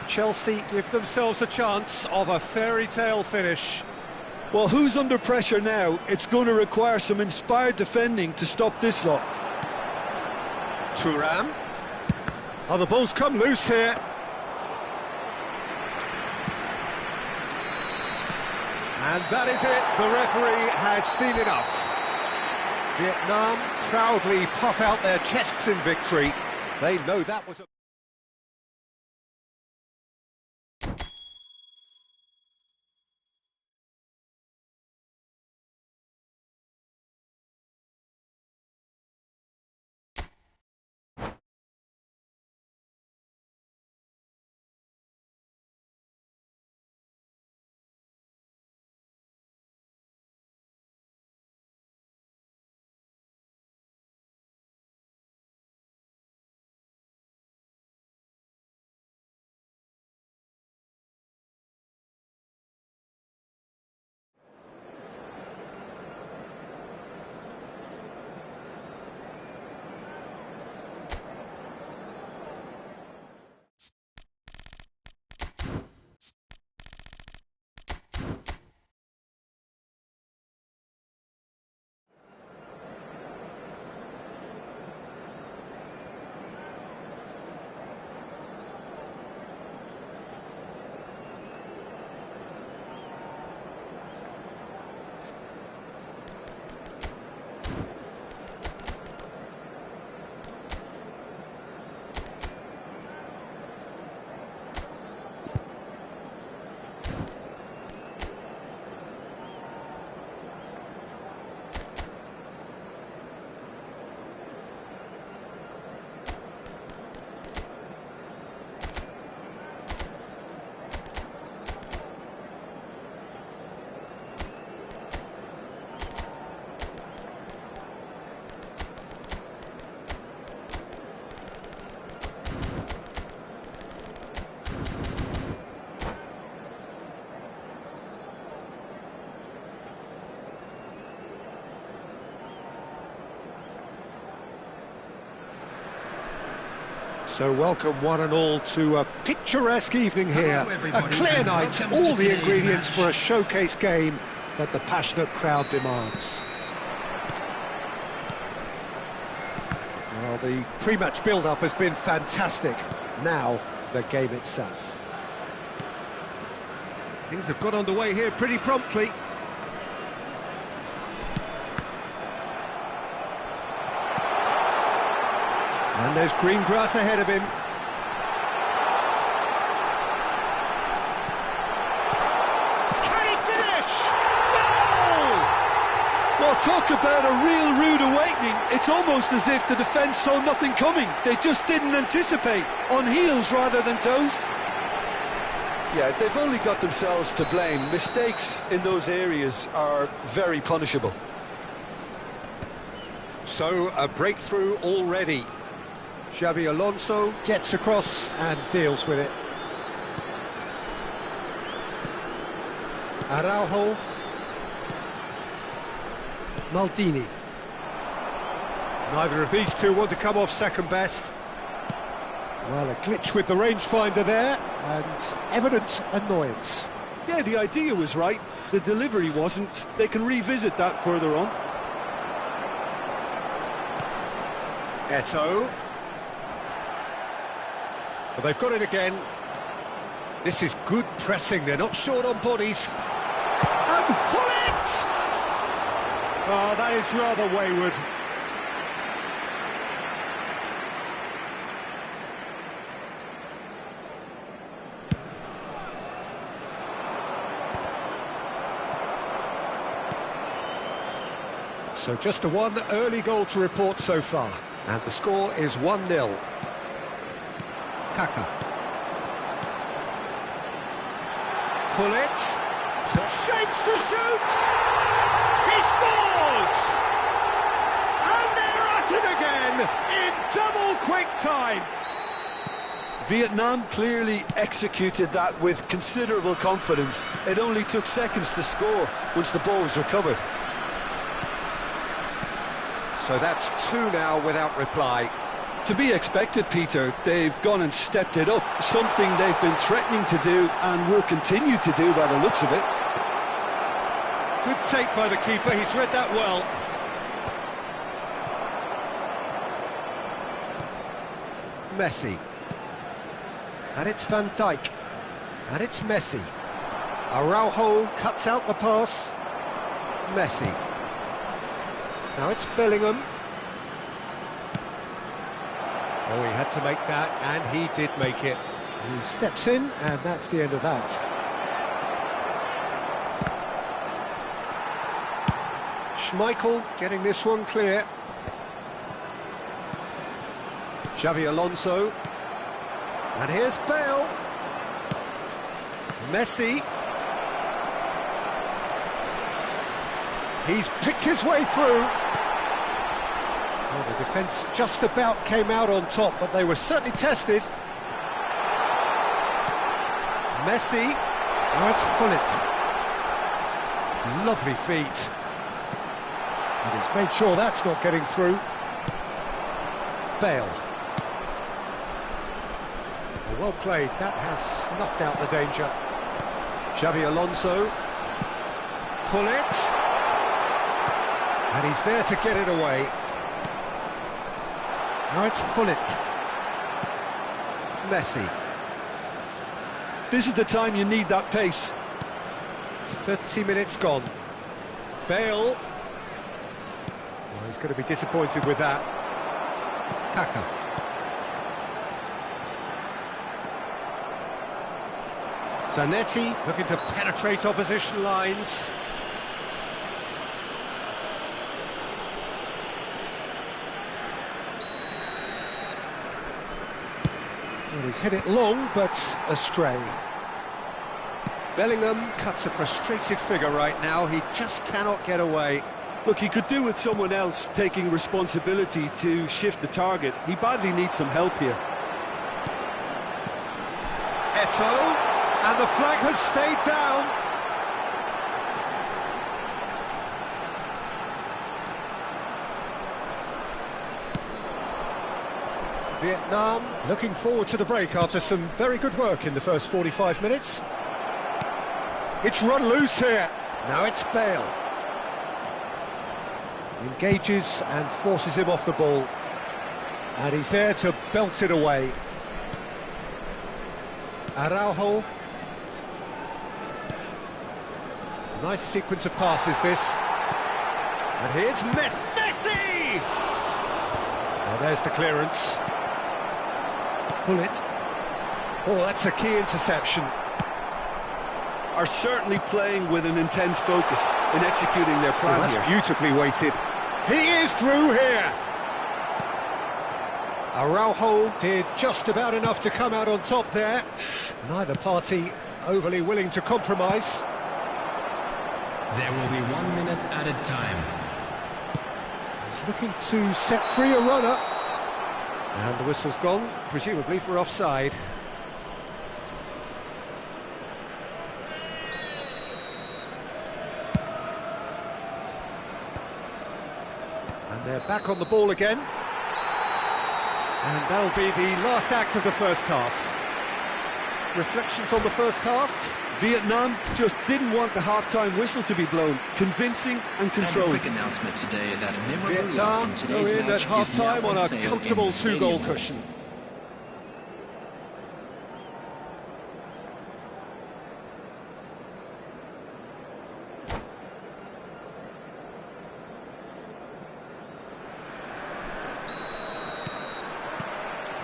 S1: Chelsea give themselves a chance of a fairy tale finish.
S5: Well, who's under pressure now? It's going to require some inspired defending to stop this lot.
S1: Thuram. Oh, the ball's come loose here. And that is it. The referee has seen enough. Vietnam proudly puff out their chests in victory. They know that was a... So welcome one and all to a picturesque evening here.
S3: Hello,
S1: A
S3: everybody,
S1: clear
S3: and
S1: night,
S3: welcome to
S1: all the
S3: today's
S1: ingredients
S3: match.
S1: for a showcase game that the passionate crowd demands. Well, the pre-match build-up has been fantastic. Now, the game itself. Things have got underway here pretty promptly. And there's green grass ahead of him. Can he finish? Goal!
S5: Well, talk about a real rude awakening. It's almost as if the defence saw nothing coming. They just didn't anticipate. On heels rather than toes. Yeah, they've only got themselves to blame. Mistakes in those areas are very punishable.
S1: So, a breakthrough already. Xabi Alonso gets across and deals with it. Araujo. Maldini. Neither of these two want to come off second best. Well, a glitch with the rangefinder there, and evident annoyance.
S5: Yeah, the idea was right. The delivery wasn't. They can revisit that further on.
S1: Eto'o. Well, they've got it again. This is good pressing, they're not short on bodies. And Hullet! Oh, that is rather wayward. So just a one early goal to report so far. And the score is 1-0. Kaka. Hullet. Shapes to shoot! He scores! And they're at it again in double quick time.
S5: Vietnam clearly executed that with considerable confidence. It only took seconds to score once the ball was recovered.
S1: So that's two now without reply.
S5: To be expected, Peter. They've gone and stepped it up, something they've been threatening to do and will continue to do by the looks of it.
S1: Good take by the keeper, he's read that well. Messi. And it's Van Dijk. And it's Messi. Araujo cuts out the pass. Messi. Now it's Bellingham. Oh, he had to make that, and he did make it. He steps in, and that's the end of that. Schmeichel getting this one clear. Xabi Alonso. And here's Bale. Messi. He's picked his way through. Well, the defence just about came out on top, but they were certainly tested. Messi. Now it's Hullet. Lovely feet. And he's made sure that's not getting through. Bale. Well played, that has snuffed out the danger. Xabi Alonso. Hullet. And he's there to get it away. Now it's Hullet. Messi.
S5: This is the time you need that pace.
S1: 30 minutes gone. Bale. Well, he's going to be disappointed with that. Kaka. Zanetti looking to penetrate opposition lines. Well, he's hit it long, but astray. Bellingham cuts a frustrated figure right now. He just cannot get away.
S5: Look, he could do with someone else taking responsibility to shift the target. He badly needs some help here.
S1: Eto'o, and the flag has stayed down. Vietnam looking forward to the break after some very good work in the first 45 minutes. It's run loose here. Now it's Bale. Engages and forces him off the ball. And he's there to belt it away. Araujo. Nice sequence of passes, this. And here's Messi! Well, there's the clearance. Pull it. Oh, that's a key interception.
S5: Are certainly playing with an intense focus in executing their plan
S1: that's
S5: here.
S1: Beautifully weighted. He is through here. Araujo did just about enough to come out on top there. Neither party overly willing to compromise.
S3: There will be 1 minute added time.
S1: He's looking to set free a runner. And the whistle's gone, presumably for offside. And they're back on the ball again. And that'll be the last act of the first half. Reflections on the first half?
S5: Vietnam just didn't want the half-time whistle to be blown. Convincing and controlled.
S7: And a quick announcement today that a memorable
S1: Vietnam
S7: lot from
S1: go
S7: today's
S1: in at
S7: match is
S1: half-time
S7: now
S1: on a
S7: sale in
S1: comfortable
S7: the
S1: two-goal
S7: stadium.
S1: cushion.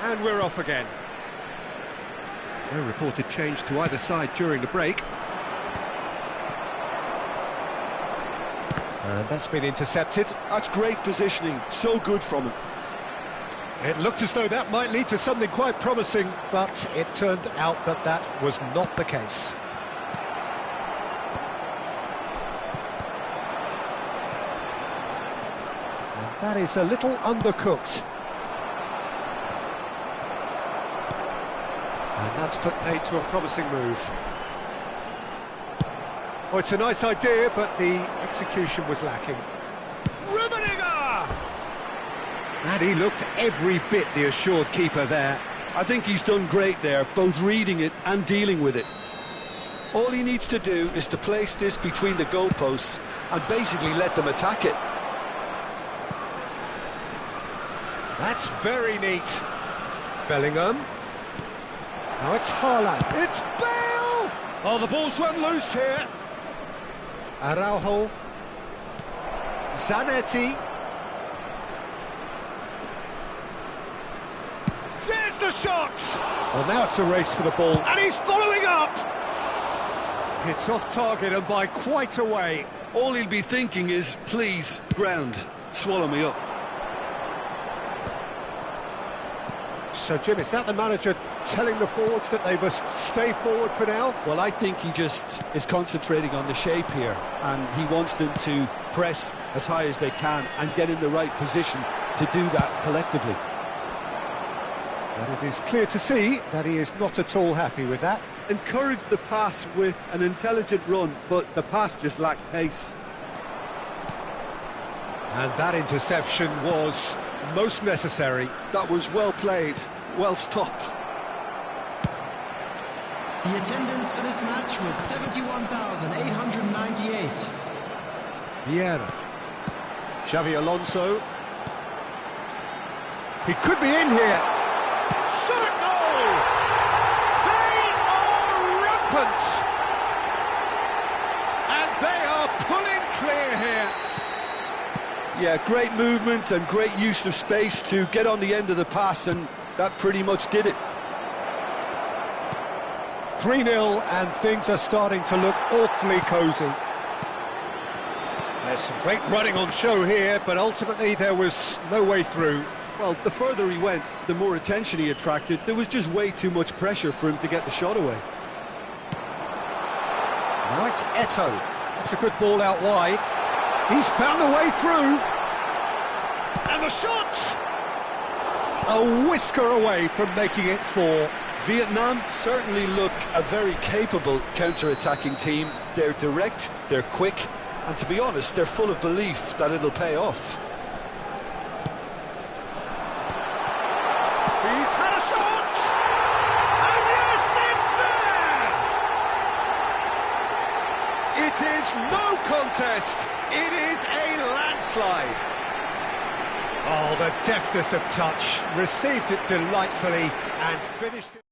S1: And we're off again.
S6: No reported change to either side during the break.
S1: And that's been intercepted.
S5: That's great positioning, so good from him.
S1: It looked as though that might lead to something quite promising, but it turned out that that was not the case. And that is a little undercooked. And that's put paid to a promising move. Oh, it's a nice idea, but the execution was lacking. Rummenigge! And he looked every bit the assured keeper there.
S5: I think he's done great there, both reading it and dealing with it. All he needs to do is to place this between the goalposts and basically let them attack it.
S1: That's very neat. Bellingham. Now it's Haaland. It's Bale! Oh, the ball's run loose here. Araujo. Zanetti. There's the shot! Well, now it's a race for the ball, and he's following up! It's off target and by quite a way.
S5: All he'll be thinking is, please, ground, swallow me up.
S1: So, Jim, is that the manager telling the forwards that they must stay forward for now?
S5: Well, I think he just is concentrating on the shape here, and he wants them to press as high as they can and get in the right position to do that collectively.
S1: And it is clear to see that he is not at all happy with that.
S5: Encourage the pass with an intelligent run, but the pass just lacked pace.
S1: And that interception was most necessary.
S5: That was well played, well stopped.
S3: The attendance for this match was 71,898.
S1: Vieira. Xavi Alonso. He could be in here. Circle! They are rampant! And they are pulling clear here.
S5: Yeah, great movement and great use of space to get on the end of the pass, and that pretty much did it.
S1: 3-0, and things are starting to look awfully cosy. There's some great running on show here, but ultimately there was no way through.
S5: Well, the further he went, the more attention he attracted. There was just way too much pressure for him to get the shot away.
S1: Now it's Eto'o. That's a good ball out wide. He's found a way through. And the shot! A whisker away from making it 4.
S5: Vietnam certainly look a very capable counter-attacking team. They're direct, they're quick, and to be honest, they're full of belief that it'll pay off.
S1: It is no contest. It is a landslide. Oh, the deftness of touch. Received it delightfully and finished it.